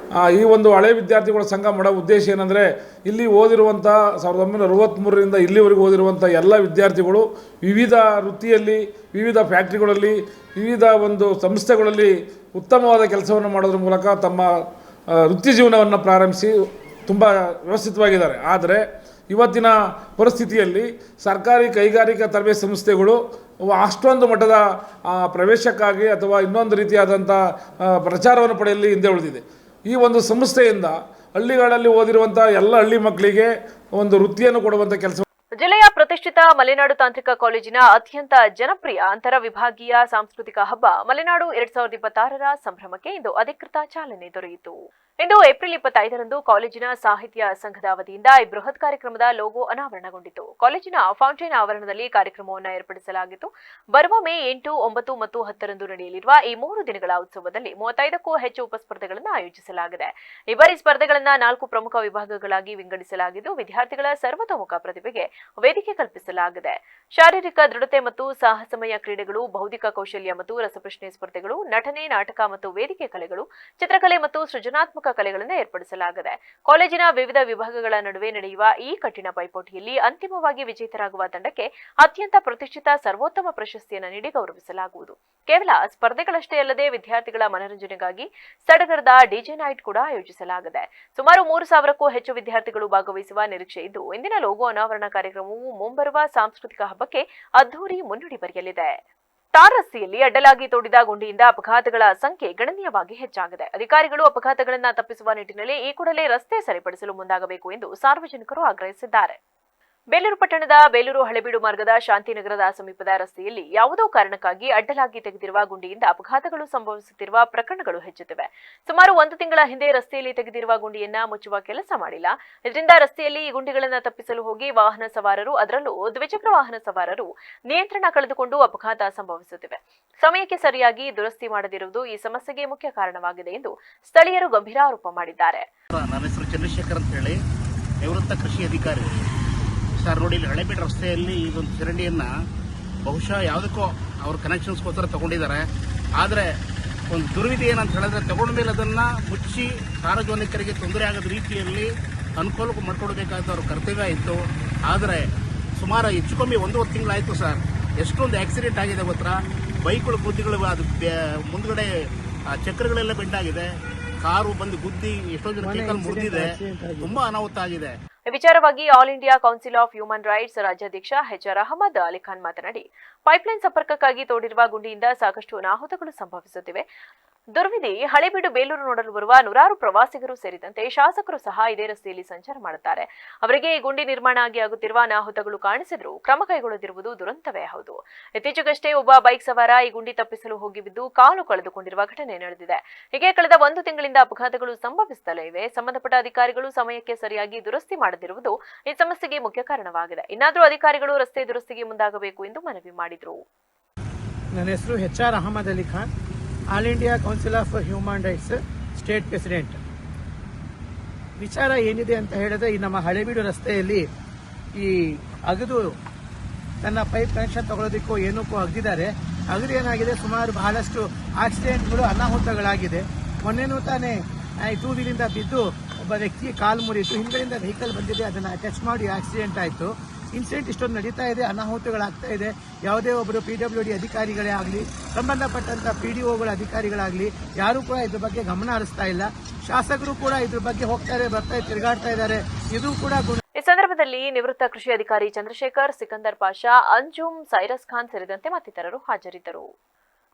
ಈ ಒಂದು ಹಳೆ ವಿದ್ಯಾರ್ಥಿಗಳ ಸಂಘ ಮಾಡೋ ಉದ್ದೇಶ ಏನಂದರೆ, ಇಲ್ಲಿ ಓದಿರುವಂಥ 1963ರಿಂದ ಇಲ್ಲಿವರೆಗೂ ಓದಿರುವಂಥ ಎಲ್ಲ ವಿದ್ಯಾರ್ಥಿಗಳು ವಿವಿಧ ವೃತ್ತಿಯಲ್ಲಿ, ವಿವಿಧ ಫ್ಯಾಕ್ಟ್ರಿಗಳಲ್ಲಿ, ವಿವಿಧ ಒಂದು ಸಂಸ್ಥೆಗಳಲ್ಲಿ ಉತ್ತಮವಾದ ಕೆಲಸವನ್ನು ಮಾಡೋದ್ರ ಮೂಲಕ ತಮ್ಮ ವೃತ್ತಿ ಜೀವನವನ್ನು ಪ್ರಾರಂಭಿಸಿ ತುಂಬ ವ್ಯವಸ್ಥಿತವಾಗಿದ್ದಾರೆ. ಆದರೆ ಇವತ್ತಿನ ಪರಿಸ್ಥಿತಿಯಲ್ಲಿ ಸರ್ಕಾರಿ ಕೈಗಾರಿಕಾ ತರಬೇತಿ ಸಂಸ್ಥೆಗಳು ಅಷ್ಟೊಂದು ಮಟ್ಟದ ಪ್ರವೇಶಕ್ಕಾಗಿ ಅಥವಾ ಇನ್ನೊಂದು ರೀತಿಯಾದಂಥ ಪ್ರಚಾರವನ್ನು ಪಡೆಯಲು ಹಿಂದೆ ಉಳಿದಿದೆ. ಈ ಒಂದು ಸಂಸ್ಥೆಯಿಂದ ಹಳ್ಳಿಗಳಲ್ಲಿ ಓದಿರುವಂಥ ಎಲ್ಲ ಹಳ್ಳಿ ಮಕ್ಕಳಿಗೆ ಒಂದು ವೃತ್ತಿಯನ್ನು ಕೊಡುವಂಥ ಕೆಲಸ. ಜಿಲ್ಲೆಯ ಪ್ರತಿಷ್ಠಿತ ಮಲೆನಾಡು ತಾಂತ್ರಿಕ ಕಾಲೇಜಿನ ಅತ್ಯಂತ ಜನಪ್ರಿಯ ಅಂತರ ವಿಭಾಗೀಯ ಸಾಂಸ್ಕೃತಿಕ ಹಬ್ಬ ಮಲೆನಾಡು 2026ರ ಸಂಭ್ರಮಕ್ಕೆ ಇಂದು ಅಧಿಕೃತ ಚಾಲನೆ ದೊರೆಯಿತು. ಇಂದು ಏಪ್ರಿಲ್ 25ರಂದು ಕಾಲೇಜಿನ ಸಾಹಿತ್ಯ ಸಂಘದ ವತಿಯಿಂದ ಈ ಬೃಹತ್ ಕಾರ್ಯಕ್ರಮದ ಲೋಗೋ ಅನಾವರಣಗೊಂಡಿತು. ಕಾಲೇಜಿನ ಫೌಂಟೇನ್ ಆವರಣದಲ್ಲಿ ಕಾರ್ಯಕ್ರಮವನ್ನು ಏರ್ಪಡಿಸಲಾಗಿತ್ತು. ಬರುವ ಮೇ 8, 9 ಮತ್ತು 10ರಂದು ನಡೆಯಲಿರುವ ಈ 3 ದಿನಗಳ ಉತ್ಸವದಲ್ಲಿ 35ಕ್ಕೂ ಹೆಚ್ಚು ಉಪಸ್ಪರ್ಧೆಗಳನ್ನು ಆಯೋಜಿಸಲಾಗಿದೆ. ಈ ಬಾರಿ ಸ್ಪರ್ಧೆಗಳನ್ನು 4 ಪ್ರಮುಖ ವಿಭಾಗಗಳಾಗಿ ವಿಂಗಡಿಸಲಾಗಿದ್ದು, ವಿದ್ಯಾರ್ಥಿಗಳ ಸರ್ವತೋಮುಖ ಪ್ರತಿಭೆಗೆ ವೇದಿಕೆ ಕಲ್ಪಿಸಲಾಗಿದೆ. ಶಾರೀರಿಕ ದೃಢತೆ ಮತ್ತು ಸಾಹಸಮಯ ಕ್ರೀಡೆಗಳು, ಬೌದ್ಧಿಕ ಕೌಶಲ್ಯ ಮತ್ತು ರಸಪ್ರಶ್ನೆ ಸ್ಪರ್ಧೆಗಳು, ನಟನೆ, ನಾಟಕ ಮತ್ತು ವೇದಿಕೆ ಕಲೆಗಳು, ಚಿತ್ರಕಲೆ ಮತ್ತು ಸೃಜನಾತ್ಮಕ ಕಲಾತ್ಮಕ ಕಲೆಗಳನ್ನು ಏರ್ಪಡಿಸಲಾಗಿದೆ. ಕಾಲೇಜಿನ ವಿವಿಧ ವಿಭಾಗಗಳ ನಡುವೆ ನಡೆಯುವ ಈ ಕಠಿಣ ಪೈಪೋಟಿಯಲ್ಲಿ ಅಂತಿಮವಾಗಿ ವಿಜೇತರಾಗುವ ತಂಡಕ್ಕೆ ಅತ್ಯಂತ ಪ್ರತಿಷ್ಠಿತ ಸರ್ವೋತ್ತಮ ಪ್ರಶಸ್ತಿಯನ್ನು ನೀಡಿ ಗೌರವಿಸಲಾಗುವುದು. ಕೇವಲ ಸ್ಪರ್ಧೆಗಳಷ್ಟೇ ಅಲ್ಲದೆ ವಿದ್ಯಾರ್ಥಿಗಳ ಮನರಂಜನೆಗಾಗಿ ಸಡಗರದ ಡಿಜೆ ನೈಟ್ ಕೂಡ ಆಯೋಜಿಸಲಾಗಿದೆ. ಸುಮಾರು 3,000ಕ್ಕೂ ಹೆಚ್ಚು ವಿದ್ಯಾರ್ಥಿಗಳು ಭಾಗವಹಿಸುವ ನಿರೀಕ್ಷೆ ಇದ್ದು, ಇಂದಿನ ಲೋಗೋ ಅನಾವರಣ ಕಾರ್ಯಕ್ರಮವು ಮುಂಬರುವ ಸಾಂಸ್ಕೃತಿಕ ಹಬ್ಬಕ್ಕೆ ಅದ್ದೂರಿ ಮುನ್ನುಡಿ ಬರೆಯಲಿದೆ. ಟಾರ್ ರಸ್ತೆಯಲ್ಲಿ ಅಡ್ಡಲಾಗಿ ತೋಡಿದ ಗುಂಡಿಯಿಂದ ಅಪಘಾತಗಳ ಸಂಖ್ಯೆ ಗಣನೀಯವಾಗಿ ಹೆಚ್ಚಾಗಿದೆ. ಅಧಿಕಾರಿಗಳು ಅಪಘಾತಗಳನ್ನು ತಪ್ಪಿಸುವ ನಿಟ್ಟಿನಲ್ಲಿ ಈ ಕೂಡಲೇ ರಸ್ತೆ ಸರಿಪಡಿಸಲು ಮುಂದಾಗಬೇಕು ಎಂದು ಸಾರ್ವಜನಿಕರು ಆಗ್ರಹಿಸಿದ್ದಾರೆ. ಬೇಲೂರು ಪಟ್ಟಣದ ಬೇಲೂರು ಹಳೆಬೀಡು ಮಾರ್ಗದ ಶಾಂತಿನಗರದ ಸಮೀಪದ ರಸ್ತೆಯಲ್ಲಿ ಯಾವುದೋ ಕಾರಣಕ್ಕಾಗಿ ಅಡ್ಡಲಾಗಿ ತೆಗೆದಿರುವ ಗುಂಡಿಯಿಂದ ಅಪಘಾತಗಳು ಸಂಭವಿಸುತ್ತಿರುವ ಪ್ರಕರಣಗಳು ಹೆಚ್ಚುತ್ತಿವೆ. ಸುಮಾರು 1 ತಿಂಗಳ ಹಿಂದೆ ರಸ್ತೆಯಲ್ಲಿ ತೆಗೆದಿರುವ ಗುಂಡಿಯನ್ನ ಮುಚ್ಚುವ ಕೆಲಸ ಮಾಡಿಲ್ಲ. ಇದರಿಂದ ರಸ್ತೆಯಲ್ಲಿ ಈ ಗುಂಡಿಗಳನ್ನು ತಪ್ಪಿಸಲು ಹೋಗಿ ವಾಹನ ಸವಾರರು, ಅದರಲ್ಲೂ ದ್ವಿಚಕ್ರ ವಾಹನ ಸವಾರರು ನಿಯಂತ್ರಣ ಕಳೆದುಕೊಂಡು ಅಪಘಾತ ಸಂಭವಿಸುತ್ತಿವೆ. ಸಮಯಕ್ಕೆ ಸರಿಯಾಗಿ ದುರಸ್ತಿ ಮಾಡದಿರುವುದು ಈ ಸಮಸ್ಯೆಗೆ ಮುಖ್ಯ ಕಾರಣವಾಗಿದೆ ಎಂದು ಸ್ಥಳೀಯರು ಗಂಭೀರ ಆರೋಪ ಮಾಡಿದ್ದಾರೆ. ನನ್ನ ಹೆಸರು ಚಂದ್ರಶೇಖರ್ ಅಂತ ಹೇಳಿ, ನಿವೃತ್ತ ಕೃಷಿ ಅಧಿಕಾರಿ ಸರ್. ನೋಡಿ, ಇಲ್ಲಿ ಹಳೆಬೀಡು ರಸ್ತೆಯಲ್ಲಿ ಈ ಒಂದು ಚರಂಡಿಯನ್ನು ಬಹುಶಃ ಯಾವುದಕ್ಕೋ ಅವ್ರ ಕನೆಕ್ಷನ್ಸ್ಗೋಸ್ಕರ ತಗೊಂಡಿದ್ದಾರೆ. ಆದರೆ ಒಂದು ದುರ್ವಿಧಿ ಏನಂತ ಹೇಳಿದ್ರೆ, ತಗೊಂಡ ಮೇಲೆ ಅದನ್ನು ಮುಚ್ಚಿ ಸಾರ್ವಜನಿಕರಿಗೆ ತೊಂದರೆ ಆಗದ ರೀತಿಯಲ್ಲಿ ಅನುಕೂಲ ಮಾಡಿಕೊಡ್ಬೇಕಾದ ಅವ್ರ ಕರ್ತವ್ಯ ಇತ್ತು. ಆದರೆ ಸುಮಾರು ಹೆಚ್ಚು ಕಮ್ಮಿ 1 ತಿಂಗಳಾಯಿತು ಸರ್. ಎಷ್ಟೊಂದು ಆಕ್ಸಿಡೆಂಟ್ ಆಗಿದೆ ಗೊತ್ತಾ. ಬೈಕ್ಗಳು ಗುದ್ದಿಗಳು, ಅದು ಮುಂದ್ಗಡೆ ಚಕ್ರಗಳೆಲ್ಲ ಬೆಂಡಾಗಿದೆ. ಕಾರು ಬಂದು ಗುದ್ದಿ ಎಷ್ಟೊಂದು ಜನ ಕೈಕಾಲು ಮುರಿದಿದೆ. ತುಂಬಾ ಅನಾಹುತ ಆಗಿದೆ. ಈ ವಿಚಾರವಾಗಿ all India council of human rights ರಾಜ್ಯಾಧ್ಯಕ್ಷ ಎಚ್.ಆರ್. ಅಹಮದ್ ಅಲಿಖಾನ್ ಮಾತನಾಡಿ, ಪೈಪ್ಲೈನ್ ಸಂಪರ್ಕಕ್ಕಾಗಿ ತೋಡಿರುವ ಗುಂಡಿಯಿಂದ ಸಾಕಷ್ಟು ಅನಾಹುತಗಳು ಸಂಭವಿಸುತ್ತಿವೆ. ದುರ್ವಿಧಿ ಹಳೆಬೀಡು ಬೇಲೂರು ನೋಡಲು ಬರುವ ನೂರಾರು ಪ್ರವಾಸಿಗರು ಸೇರಿದಂತೆ ಶಾಸಕರು ಸಹ ಇದೇ ರಸ್ತೆಯಲ್ಲಿ ಸಂಚಾರ ಮಾಡುತ್ತಾರೆ. ಅವರಿಗೆ ಈ ಗುಂಡಿ ನಿರ್ಮಾಣ ಆಗುತ್ತಿರುವ ಅನಾಹುತಗಳು ಕಾಣಿಸಿದರೂ ಕ್ರಮ ಕೈಗೊಳ್ಳದಿರುವುದು ದುರಂತವೇ ಹೌದು. ಇತ್ತೀಚೆಗಷ್ಟೇ ಒಬ್ಬ ಬೈಕ್ ಸವಾರ ಈ ಗುಂಡಿ ತಪ್ಪಿಸಲು ಹೋಗಿ ಬಿದ್ದು ಕಾಲು ಕಳೆದುಕೊಂಡಿರುವ ಘಟನೆ ನಡೆದಿದೆ. ಹೀಗೆ ಕಳೆದ 1 ತಿಂಗಳಿಂದ ಅಪಘಾತಗಳು ಸಂಭವಿಸುತ್ತಲೇ ಇವೆ. ಸಂಬಂಧಪಟ್ಟ ಅಧಿಕಾರಿಗಳು ಸಮಯಕ್ಕೆ ಸರಿಯಾಗಿ ದುರಸ್ತಿ ಮಾಡದಿರುವುದು ಈ ಸಮಸ್ಯೆಗೆ ಮುಖ್ಯ ಕಾರಣವಾಗಿದೆ. ಇನ್ನಾದರೂ ಅಧಿಕಾರಿಗಳು ರಸ್ತೆ ದುರಸ್ತಿಗೆ ಮುಂದಾಗಬೇಕು ಎಂದು ಮನವಿ ಮಾಡಿದರು. ನನ್ನ ಹೆಸರು H R. Ahmad Ali Khan, all India council of human rights state president. ವಿಚಾರ ಏನಿದೆ ಅಂತ ಹೇಳಿದ್ರೆ, ಈ ನಮ್ಮ ಹಳೆಬೀಡು ರಸ್ತೆಯಲ್ಲಿ ಈ ಅಗದು ತನ್ನ ಪೈಪ್ ಕನೆಕ್ಷನ್ ತಗೊಳ್ಳೋದಕ್ಕೂ ಏನಕ್ಕೂ ಅಗದಿದ್ದಾರೆ. ಅಗದು ಏನಾಗಿದೆ, ಸುಮಾರು ಬಹಳಷ್ಟು ಆಕ್ಸಿಡೆಂಟ್ಗಳು, ಅನಾಹುತಗಳಾಗಿದೆ. ಮೊನ್ನೆನೂ ತಾನೇ 2 ವೀಲಿಂದ ಬಿದ್ದು ಒಬ್ಬ ವ್ಯಕ್ತಿ ಕಾಲು ಮುರಿಯಿತು. ಹಿಂದ್ಗಡೆಯಿಂದ ವೆಹಿಕಲ್ ಬಂದಿದೆ, ಅದನ್ನು ಟಚ್ ಮಾಡಿ ಆಕ್ಸಿಡೆಂಟ್ ಆಯಿತು. ಇನ್ಸಿಡೆಂಟ್ ಇಷ್ಟೊಂದು ನಡೀತಾ ಇದೆ, ಅನಾಹುತಗಳಾಗ್ತಾ ಇದೆ. ಯಾವುದೇ ಒಬ್ಬರು PWD ಅಧಿಕಾರಿಗಳೇ ಆಗಲಿ, ಸಂಬಂಧಪಟ್ಟಂತ PDOಗಳ ಅಧಿಕಾರಿಗಳಾಗಲಿ ಯಾರೂ ಕೂಡ ಇದ್ರ ಬಗ್ಗೆ ಗಮನ ಹರಿಸ್ತಾ ಇಲ್ಲ. ಶಾಸಕರು ಕೂಡ ಇದ್ರ ಬಗ್ಗೆ ಹೋಗ್ತಾರೆ, ಬರ್ತಾ ತಿರುಗಾಡ್ತಾ ಇದ್ದಾರೆ. ಇದು ಕೂಡ ಈ ಸಂದರ್ಭದಲ್ಲಿ ನಿವೃತ್ತ ಕೃಷಿ ಅಧಿಕಾರಿ ಚಂದ್ರಶೇಖರ್, ಸಿಕಂದರ್ ಪಾಷಾ, ಅಂಜುಮ್, ಸೈರಸ್ ಖಾನ್ ಸೇರಿದಂತೆ ಮತ್ತಿತರರು ಹಾಜರಿದ್ದರು.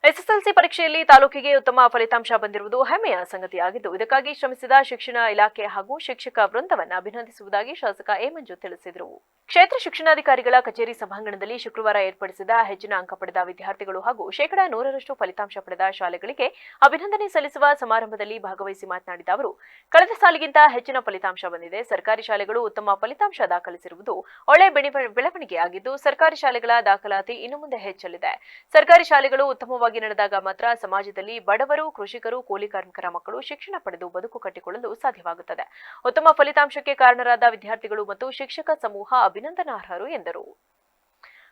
ಎಸ್ಎಸ್ಎಲ್ಸಿ ಪರೀಕ್ಷೆಯಲ್ಲಿ ತಾಲೂಕಿಗೆ ಉತ್ತಮ ಫಲಿತಾಂಶ ಬಂದಿರುವುದು ಹೆಮ್ಮೆಯ ಸಂಗತಿಯಾಗಿದ್ದು, ಇದಕ್ಕಾಗಿ ಶ್ರಮಿಸಿದ ಶಿಕ್ಷಣ ಇಲಾಖೆ ಹಾಗೂ ಶಿಕ್ಷಕ ವೃಂದವನ್ನು ಅಭಿನಂದಿಸುವುದಾಗಿ ಶಾಸಕ ಎ. ಮಂಜು ತಿಳಿಸಿದರು. ಕ್ಷೇತ್ರ ಶಿಕ್ಷಣಾಧಿಕಾರಿಗಳ ಕಚೇರಿ ಸಭಾಂಗಣದಲ್ಲಿ ಶುಕ್ರವಾರ ಏರ್ಪಡಿಸಿದ ಹೆಚ್ಚಿನ ಅಂಕ ಪಡೆದ ವಿದ್ಯಾರ್ಥಿಗಳು ಹಾಗೂ 100% ಫಲಿತಾಂಶ ಪಡೆದ ಶಾಲೆಗಳಿಗೆ ಅಭಿನಂದನೆ ಸಲ್ಲಿಸುವ ಸಮಾರಂಭದಲ್ಲಿ ಭಾಗವಹಿಸಿ ಮಾತನಾಡಿದ ಅವರು, ಕಳೆದ ಸಾಲಿಗಿಂತ ಹೆಚ್ಚಿನ ಫಲಿತಾಂಶ ಬಂದಿದೆ. ಸರ್ಕಾರಿ ಶಾಲೆಗಳು ಉತ್ತಮ ಫಲಿತಾಂಶ ದಾಖಲಿಸಿರುವುದು ಒಳ್ಳೆಯ ಬೆಳವಣಿಗೆಯಾಗಿದ್ದು, ಸರ್ಕಾರಿ ಶಾಲೆಗಳ ದಾಖಲಾತಿ ಇನ್ನು ಮುಂದೆ ಹೆಚ್ಚಲಿದೆ. ಸರ್ಕಾರಿ ಶಾಲೆಗಳು ಉತ್ತಮವಾಗಿ ನಡೆದಾಗ ಮಾತ್ರ ಸಮಾಜದಲ್ಲಿ ಬಡವರು, ಕೃಷಿಕರು, ಕೂಲಿ ಕಾರ್ಮಿಕರ ಮಕ್ಕಳು ಶಿಕ್ಷಣ ಪಡೆದು ಬದುಕು ಕಟ್ಟಿಕೊಳ್ಳಲು ಸಾಧ್ಯವಾಗುತ್ತದೆ. ಉತ್ತಮ ಫಲಿತಾಂಶಕ್ಕೆ ಕಾರಣರಾದ ವಿದ್ಯಾರ್ಥಿಗಳು ಮತ್ತು ಶಿಕ್ಷಕ ಸಮೂಹ ಅಭಿನಂದನಾರ್ಹರು ಎಂದರು.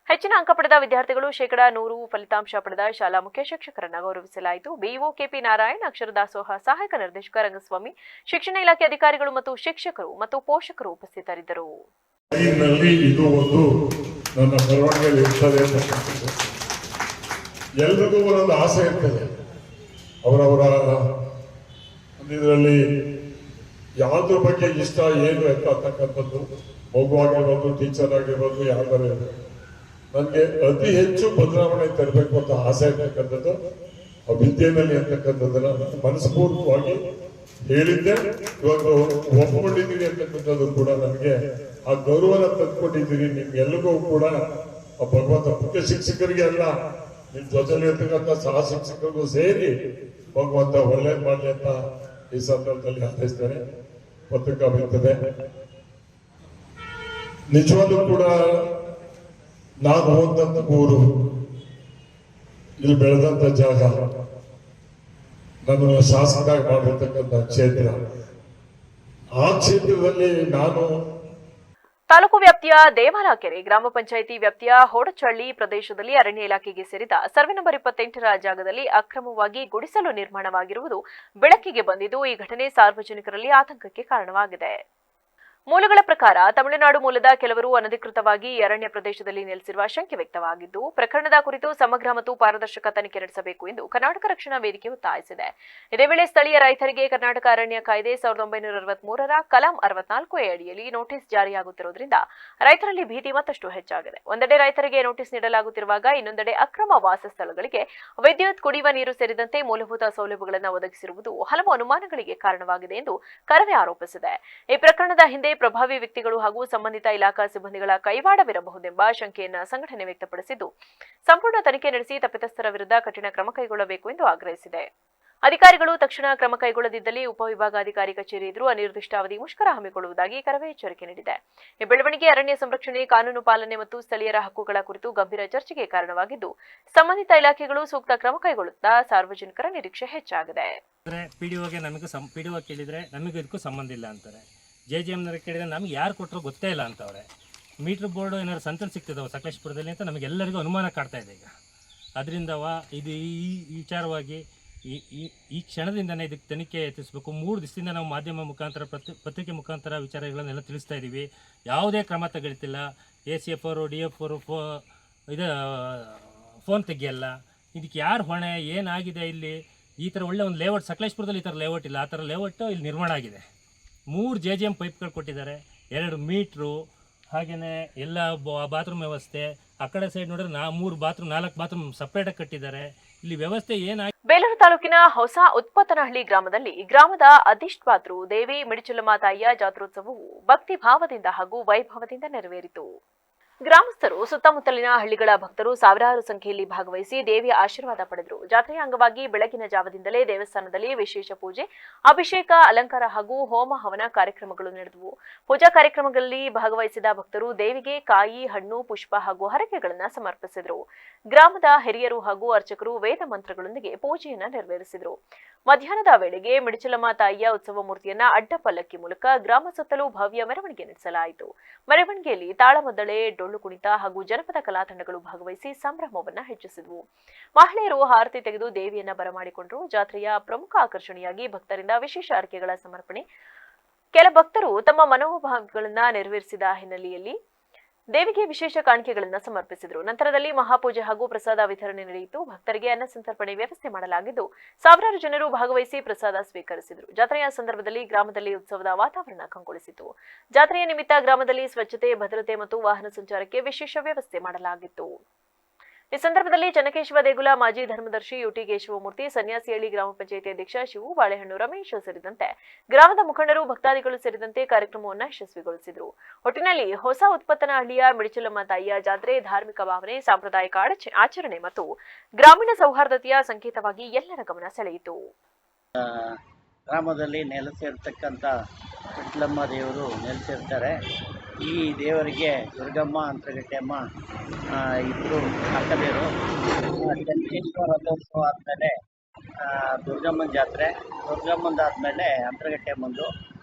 ಹೆಚ್ಚಿನ ಅಂಕ ಪಡೆದ ವಿದ್ಯಾರ್ಥಿಗಳು 100% ಫಲಿತಾಂಶ ಪಡೆದ ಶಾಲಾ ಮುಖ್ಯ ಶಿಕ್ಷಕರನ್ನು ಗೌರವಿಸಲಾಯಿತು. ಬಿಇಒ ಕೆಪಿ ನಾರಾಯಣ್, ಅಕ್ಷರ ದಾಸೋಹ ಸಹಾಯಕ ನಿರ್ದೇಶಕ ರಂಗಸ್ವಾಮಿ, ಶಿಕ್ಷಣ ಇಲಾಖೆ ಅಧಿಕಾರಿಗಳು ಮತ್ತು ಶಿಕ್ಷಕರು ಮತ್ತು ಪೋಷಕರು ಉಪಸ್ಥಿತರಿದ್ದರು. ಇದು ಒಂದು ನನ್ನ ಬರವಣಿಗೆಯಲ್ಲಿ ಇರ್ತದೆ. ಎಲ್ರಿಗೂ ಒಂದೊಂದು ಆಸೆ ಇರ್ತದೆ. ಅವರವರ ಇದರಲ್ಲಿ ಯಾವುದ್ರ ಬಗ್ಗೆ ಇಷ್ಟ ಏನು ಅಂತಕ್ಕಂಥದ್ದು, ಮಗುವಾಗಿರ್ಬೋದು, ಟೀಚರ್ ಆಗಿರ್ಬೋದು, ಯಾವ್ದಾರು ಇರ್ಬೋದು, ನನಗೆ ಅತಿ ಹೆಚ್ಚು ಬದಲಾವಣೆ ತರಬೇಕು ಅಂತ ಆಸೆ ಇರ್ತಕ್ಕಂಥದ್ದು ಆ ವಿದ್ಯೆನಲ್ಲಿ ಅಂತಕ್ಕಂಥದ್ದನ್ನ ಮನಸ್ಫೂರ್ತಿಯಾಗಿ ಹೇಳಿದ್ದೆ. ಇವಾಗ ಒಪ್ಪಿಕೊಂಡಿದ್ದೀರಿ ಅಂತಕ್ಕಂಥದ್ದು ಕೂಡ ನನಗೆ ಆ ಗೌರವನ ತಂದುಕೊಂಡಿದ್ದೀರಿ. ನಿಮ್ಗೆಲ್ರಿಗೂ ಕೂಡ ಆ ಭಗವಂತ ಮುಖ್ಯ ಶಿಕ್ಷಕರಿಗೆ ಅಲ್ಲ, ನಿಮ್ ಜೊತೆಲಿ ಇರ್ತಕ್ಕಂಥ ಸಹ ಶಿಕ್ಷಕರಿಗೂ ಸೇರಿ ಭಗವಂತ ಒಳ್ಳೇದು ಮಾಡಲಿ ಅಂತ ಈ ಸಂದರ್ಭದಲ್ಲಿ ಹಾರೈಸ್ತೇನೆ. ಪತ್ರಿಕಾ ಬರ್ತದೆ. ನಿಜವಾಗ್ಲೂ ಕೂಡ ನಾನು ಹೋದಂತ ಊರು, ಇಲ್ಲಿ ಬೆಳೆದಂತ ಜಾಗ, ನನ್ನನ್ನು ಶಾಸಕ ಮಾಡಿರ್ತಕ್ಕಂಥ ಕ್ಷೇತ್ರ, ಆ ಕ್ಷೇತ್ರದಲ್ಲಿ ನಾನು ತಾಲೂಕು ವ್ಯಾಪ್ತಿಯ ದೇವಾಲಕೆರೆ ಗ್ರಾಮ ಪಂಚಾಯಿತಿ ವ್ಯಾಪ್ತಿಯ ಹೋಡಚಳ್ಳಿ ಪ್ರದೇಶದಲ್ಲಿ ಅರಣ್ಯ ಇಲಾಖೆಗೆ ಸೇರಿದ ಸರ್ವೆ ನಂಬರ್ 28ರ ಜಾಗದಲ್ಲಿ ಅಕ್ರಮವಾಗಿ ಗುಡಿಸಲು ನಿರ್ಮಾಣವಾಗಿರುವುದು ಬೆಳಕಿಗೆ ಬಂದಿದ್ದು ಈ ಘಟನೆ ಸಾರ್ವಜನಿಕರಲ್ಲಿ ಆತಂಕಕ್ಕೆ ಕಾರಣವಾಗಿದೆ. ಮೂಲಗಳ ಪ್ರಕಾರ ತಮಿಳುನಾಡು ಮೂಲದ ಕೆಲವರು ಅನಧಿಕೃತವಾಗಿ ಅರಣ್ಯ ಪ್ರದೇಶದಲ್ಲಿ ನೆಲೆಸಿರುವ ಶಂಕೆ ವ್ಯಕ್ತವಾಗಿದ್ದು, ಪ್ರಕರಣದ ಕುರಿತು ಸಮಗ್ರ ಮತ್ತು ಪಾರದರ್ಶಕ ತನಿಖೆ ನಡೆಸಬೇಕು ಎಂದು ಕರ್ನಾಟಕ ರಕ್ಷಣಾ ವೇದಿಕೆ ಒತ್ತಾಯಿಸಿದೆ. ಇದೇ ವೇಳೆ ಸ್ಥಳೀಯ ರೈತರಿಗೆ ಕರ್ನಾಟಕ ಅರಣ್ಯ ಕಾಯ್ದೆ 1963ರ ಕಲಂ 64 ಅಡಿಯಲ್ಲಿ ನೋಟಿಸ್ ಜಾರಿಯಾಗುತ್ತಿರುವುದರಿಂದ ರೈತರಲ್ಲಿ ಭೀತಿ ಮತ್ತಷ್ಟು ಹೆಚ್ಚಾಗಿದೆ. ಒಂದೆಡೆ ರೈತರಿಗೆ ನೋಟಿಸ್ ನೀಡಲಾಗುತ್ತಿರುವಾಗ ಇನ್ನೊಂದೆಡೆ ಅಕ್ರಮ ವಾಸಸ್ಥಳಗಳಿಗೆ ವಿದ್ಯುತ್, ಕುಡಿಯುವ ನೀರು ಸೇರಿದಂತೆ ಮೂಲಭೂತ ಸೌಲಭ್ಯಗಳನ್ನು ಒದಗಿಸಿರುವುದು ಹಲವು ಅನುಮಾನಗಳಿಗೆ ಕಾರಣವಾಗಿದೆ ಎಂದು ಕರವೇ ಆರೋಪಿಸಿದೆ. ಈ ಪ್ರಕರಣದ ಹಿಂದೆ ಪ್ರಭಾವಿ ವ್ಯಕ್ತಿಗಳು ಹಾಗೂ ಸಂಬಂಧಿತ ಇಲಾಖಾ ಸಿಬ್ಬಂದಿಗಳ ಕೈವಾಡವಿರಬಹುದೆಂಬ ಶಂಕೆಯನ್ನು ಸಂಘಟನೆ ವ್ಯಕ್ತಪಡಿಸಿದ್ದು, ಸಂಪೂರ್ಣ ತನಿಖೆ ನಡೆಸಿ ತಪ್ಪಿತಸ್ಥರ ವಿರುದ್ಧ ಕಠಿಣ ಕ್ರಮ ಕೈಗೊಳ್ಳಬೇಕು ಎಂದು ಆಗ್ರಹಿಸಿದೆ. ಅಧಿಕಾರಿಗಳು ತಕ್ಷಣ ಕ್ರಮ ಕೈಗೊಳ್ಳದಿದ್ದಲ್ಲಿ ಉಪವಿಭಾಗಾಧಿಕಾರಿ ಕಚೇರಿ ಎದುರು ಅನಿರ್ದಿಷ್ಟಾವಧಿ ಮುಷ್ಕರ ಹಮ್ಮಿಕೊಳ್ಳುವುದಾಗಿ ಕರವೇ ಎಚ್ಚರಿಕೆ ನೀಡಿದೆ. ಈ ಬೆಳವಣಿಗೆ ಅರಣ್ಯ ಸಂರಕ್ಷಣೆ, ಕಾನೂನು ಪಾಲನೆ ಮತ್ತು ಸ್ಥಳೀಯರ ಹಕ್ಕುಗಳ ಕುರಿತು ಗಂಭೀರ ಚರ್ಚೆಗೆ ಕಾರಣವಾಗಿದ್ದು, ಸಂಬಂಧಿತ ಇಲಾಖೆಗಳು ಸೂಕ್ತ ಕ್ರಮ ಕೈಗೊಳ್ಳುತ್ತಾ ಸಾರ್ವಜನಿಕರ ನಿರೀಕ್ಷೆ ಹೆಚ್ಚಾಗಿದೆ. ಪಿಡಿಒಗೆ ಪಿಡಿಒ ಕೇಳಿದ್ರೆ ನಮಗೆ ಇದಕ್ಕೂ ಸಂಬಂಧ ಇಲ್ಲ ಅಂತಾರೆ. JGMನವ್ರಿಗೆ ಕೇಳಿದ್ರೆ ನಮ್ಗೆ ಯಾರು ಕೊಟ್ಟರು ಗೊತ್ತೇ ಇಲ್ಲ ಅಂತವ್ರೆ. ಮೀಟ್ರ್ ಬೋರ್ಡು ಏನಾದ್ರು ಸಂತಲ್ಲಿ ಸಿಗ್ತಿದ್ದಾವೆ ಸಕಲೇಶ್ಪುರದಲ್ಲಿ ಅಂತ ನಮಗೆಲ್ಲರಿಗೂ ಅನುಮಾನ ಕಾಡ್ತಾ ಇದೆ. ಈಗ ಅದರಿಂದ ಇದು ಈ ವಿಚಾರವಾಗಿ ಈ ಕ್ಷಣದಿಂದನೇ ಇದಕ್ಕೆ ತನಿಖೆ ಎತ್ತಿಸಬೇಕು. 3 ದಿವಸದಿಂದ ನಾವು ಮಾಧ್ಯಮ ಮುಖಾಂತರ ಪತ್ರಿಕೆ ಮುಖಾಂತರ ವಿಚಾರಗಳನ್ನೆಲ್ಲ ತಿಳಿಸ್ತಾ ಇದ್ದೀವಿ. ಯಾವುದೇ ಕ್ರಮ ತೆಗೆದುತ್ತಿಲ್ಲ. ACF ಅವರು DF ಅವರು ಫೋನ್ ತೆಗಿಯಲ್ಲ. ಇದಕ್ಕೆ ಯಾರು ಹೊಣೆ, ಏನಾಗಿದೆ ಇಲ್ಲಿ? ಈ ಥರ ಒಳ್ಳೆ ಒಂದು ಲೇಔಟ್ ಸಕಲೇಶ್ಪುರದಲ್ಲಿ ಈ ಥರ ಲೇಔಟ್ ಇಲ್ಲ, ಆ ಥರ ಲೇಔಟು ಇಲ್ಲಿ ನಿರ್ಮಾಣ ಆಗಿದೆ. 3 JGM ಪೈಪ್ಗಳು ಕೊಟ್ಟಿದ್ದಾರೆ, 2 ಮೀಟ್ರು, ಹಾಗೆಯೇ ಎಲ್ಲ ಬಾತ್ರೂಮ್ ವ್ಯವಸ್ಥೆ. ಆ ಕಡೆ ಸೈಡ್ ನೋಡಿದ್ರೆ 4 ಬಾತ್ರೂಮ್ ಸಪ್ರೇಟಾಗಿ ಕಟ್ಟಿದ್ದಾರೆ. ಇಲ್ಲಿ ವ್ಯವಸ್ಥೆ ಏನಾಗಿ. ಬೇಲೂರು ತಾಲೂಕಿನ ಹೊಸ ಉತ್ಪತ್ತನಹಳ್ಳಿ ಗ್ರಾಮದಲ್ಲಿ ಗ್ರಾಮದ ಅಧಿಷ್ಠಾತೃ ದೇವಿ ಮಿಡಿಚುಲಮ್ಮ ತಾಯಿಯ ಜಾತ್ರೋತ್ಸವವು ಭಕ್ತಿ ಭಾವದಿಂದ ಹಾಗೂ ವೈಭವದಿಂದ ನೆರವೇರಿತು. ಗ್ರಾಮಸ್ಥರು, ಸುತ್ತಮುತ್ತಲಿನ ಹಳ್ಳಿಗಳ ಭಕ್ತರು ಸಾವಿರಾರು ಸಂಖ್ಯೆಯಲ್ಲಿ ಭಾಗವಹಿಸಿ ದೇವಿಯ ಆಶೀರ್ವಾದ ಪಡೆದರು. ಜಾತ್ರೆಯ ಅಂಗವಾಗಿ ಬೆಳಗಿನ ಜಾವದಿಂದಲೇ ದೇವಸ್ಥಾನದಲ್ಲಿ ವಿಶೇಷ ಪೂಜೆ, ಅಭಿಷೇಕ, ಅಲಂಕಾರ ಹಾಗೂ ಹೋಮ ಹವನ ಕಾರ್ಯಕ್ರಮಗಳು ನಡೆದವು. ಪೂಜಾ ಕಾರ್ಯಕ್ರಮಗಳಲ್ಲಿ ಭಾಗವಹಿಸಿದ ಭಕ್ತರು ದೇವಿಗೆ ಕಾಯಿ, ಹಣ್ಣು, ಪುಷ್ಪ ಹಾಗೂ ಹರಕೆಗಳನ್ನು ಸಮರ್ಪಿಸಿದರು. ಗ್ರಾಮದ ಹಿರಿಯರು ಹಾಗೂ ಅರ್ಚಕರು ವೇದ ಮಂತ್ರಗಳೊಂದಿಗೆ ಪೂಜೆಯನ್ನು ನೆರವೇರಿಸಿದರು. ಮಧ್ಯಾಹ್ನದ ವೇಳೆಗೆ ಮಿಡಿಚಲಮ್ಮ ತಾಯಿಯ ಉತ್ಸವ ಮೂರ್ತಿಯನ್ನ ಅಡ್ಡ ಪಲ್ಲಕ್ಕಿ ಮೂಲಕ ಗ್ರಾಮ ಸುತ್ತಲೂ ಭವ್ಯ ಮೆರವಣಿಗೆ ನಡೆಸಲಾಯಿತು. ಮೆರವಣಿಗೆಯಲ್ಲಿ ತಾಳಮದ್ದಳೆ, ಡೊಳ್ಳು ಕುಣಿತ ಹಾಗೂ ಜನಪದ ಕಲಾ ತಂಡಗಳು ಭಾಗವಹಿಸಿ ಸಂಭ್ರಮವನ್ನು ಹೆಚ್ಚಿಸಿದವು. ಮಹಿಳೆಯರು ಆರತಿ ತೆಗೆದು ದೇವಿಯನ್ನ ಬರಮಾಡಿಕೊಂಡರು. ಜಾತ್ರೆಯ ಪ್ರಮುಖ ಆಕರ್ಷಣೆಯಾಗಿ ಭಕ್ತರಿಂದ ವಿಶೇಷ ಅರ್ಕೆಗಳ ಸಮರ್ಪಣೆ. ಕೆಲ ಭಕ್ತರು ತಮ್ಮ ಮನೋಭಾವಗಳನ್ನು ನೆರವೇರಿಸಿದ ಹಿನ್ನೆಲೆಯಲ್ಲಿ ದೇವಿಗೆ ವಿಶೇಷ ಕಾಣಿಕೆಗಳನ್ನು ಸಮರ್ಪಿಸಿದರು. ನಂತರದಲ್ಲಿ ಮಹಾಪೂಜೆ ಹಾಗೂ ಪ್ರಸಾದ ವಿತರಣೆ ನಡೆಯಿತು. ಭಕ್ತರಿಗೆ ಅನ್ನ ಸಂತರ್ಪಣೆ ವ್ಯವಸ್ಥೆ ಮಾಡಲಾಗಿದ್ದು, ಸಾವಿರಾರು ಜನರು ಭಾಗವಹಿಸಿ ಪ್ರಸಾದ ಸ್ವೀಕರಿಸಿದರು. ಜಾತ್ರೆಯ ಸಂದರ್ಭದಲ್ಲಿ ಗ್ರಾಮದಲ್ಲಿ ಉತ್ಸವದ ವಾತಾವರಣ ಕಂಗೊಳಿಸಿತು. ಜಾತ್ರೆಯ ನಿಮಿತ್ತ ಗ್ರಾಮದಲ್ಲಿ ಸ್ವಚ್ಛತೆ, ಭದ್ರತೆ ಮತ್ತು ವಾಹನ ಸಂಚಾರಕ್ಕೆ ವಿಶೇಷ ವ್ಯವಸ್ಥೆ ಮಾಡಲಾಗಿತ್ತು. ಈ ಸಂದರ್ಭದಲ್ಲಿ ಚನ್ನಕೇಶವ ದೇಗುಲ ಮಾಜಿ ಧರ್ಮದರ್ಶಿ ಯುಟಿ ಕೇಶವಮೂರ್ತಿ, ಸನ್ಯಾಸಿಹಳ್ಳಿ ಗ್ರಾಮ ಪಂಚಾಯಿತಿ ಅಧ್ಯಕ್ಷ ಶಿವು, ಬಾಳೆಹಣ್ಣು ರಮೇಶ್ ಸೇರಿದಂತೆ ಗ್ರಾಮದ ಮುಖಂಡರು, ಭಕ್ತಾದಿಗಳು ಸೇರಿದಂತೆ ಕಾರ್ಯಕ್ರಮವನ್ನು ಯಶಸ್ವಿಗೊಳಿಸಿದರು. ಒಟ್ಟಿನಲ್ಲಿ ಹೊಸ ಉತ್ಪತ್ತನಹಳ್ಳಿಯ ಮಿಡಿಚಲಮ್ಮ ತಾಯಿಯ ಜಾತ್ರೆ ಧಾರ್ಮಿಕ ಭಾವನೆ, ಸಾಂಪ್ರದಾಯಿಕ ಆಚರಣೆ ಮತ್ತು ಗ್ರಾಮೀಣ ಸೌಹಾರ್ದತೆಯ ಸಂಕೇತವಾಗಿ ಎಲ್ಲರ ಗಮನ ಸೆಳೆಯಿತು. ಗ್ರಾಮದಲ್ಲಿ ನೆಲೆಸಿರ್ತಕ್ಕಂಥ ಮಿಡಿಚಲಮ್ಮ ದೇವರು ನೆಲೆಸಿರ್ತಾರೆ. ಈ ದೇವರಿಗೆ ದುರ್ಗಮ್ಮ, ಅಂತರಗಟ್ಟೆಯಮ್ಮ ಇಬ್ಬರು ಅಕ್ಕದೇವರು. ಚನ್ನಕೇಶ್ವರ ರಥೋತ್ಸವ ಆದಮೇಲೆ ದುರ್ಗಮ್ಮನ ಜಾತ್ರೆ, ದುರ್ಗಮ್ಮಂದಾದಮೇಲೆ ಅಂತರಗಟ್ಟೆಯಮ್ಮಂದು,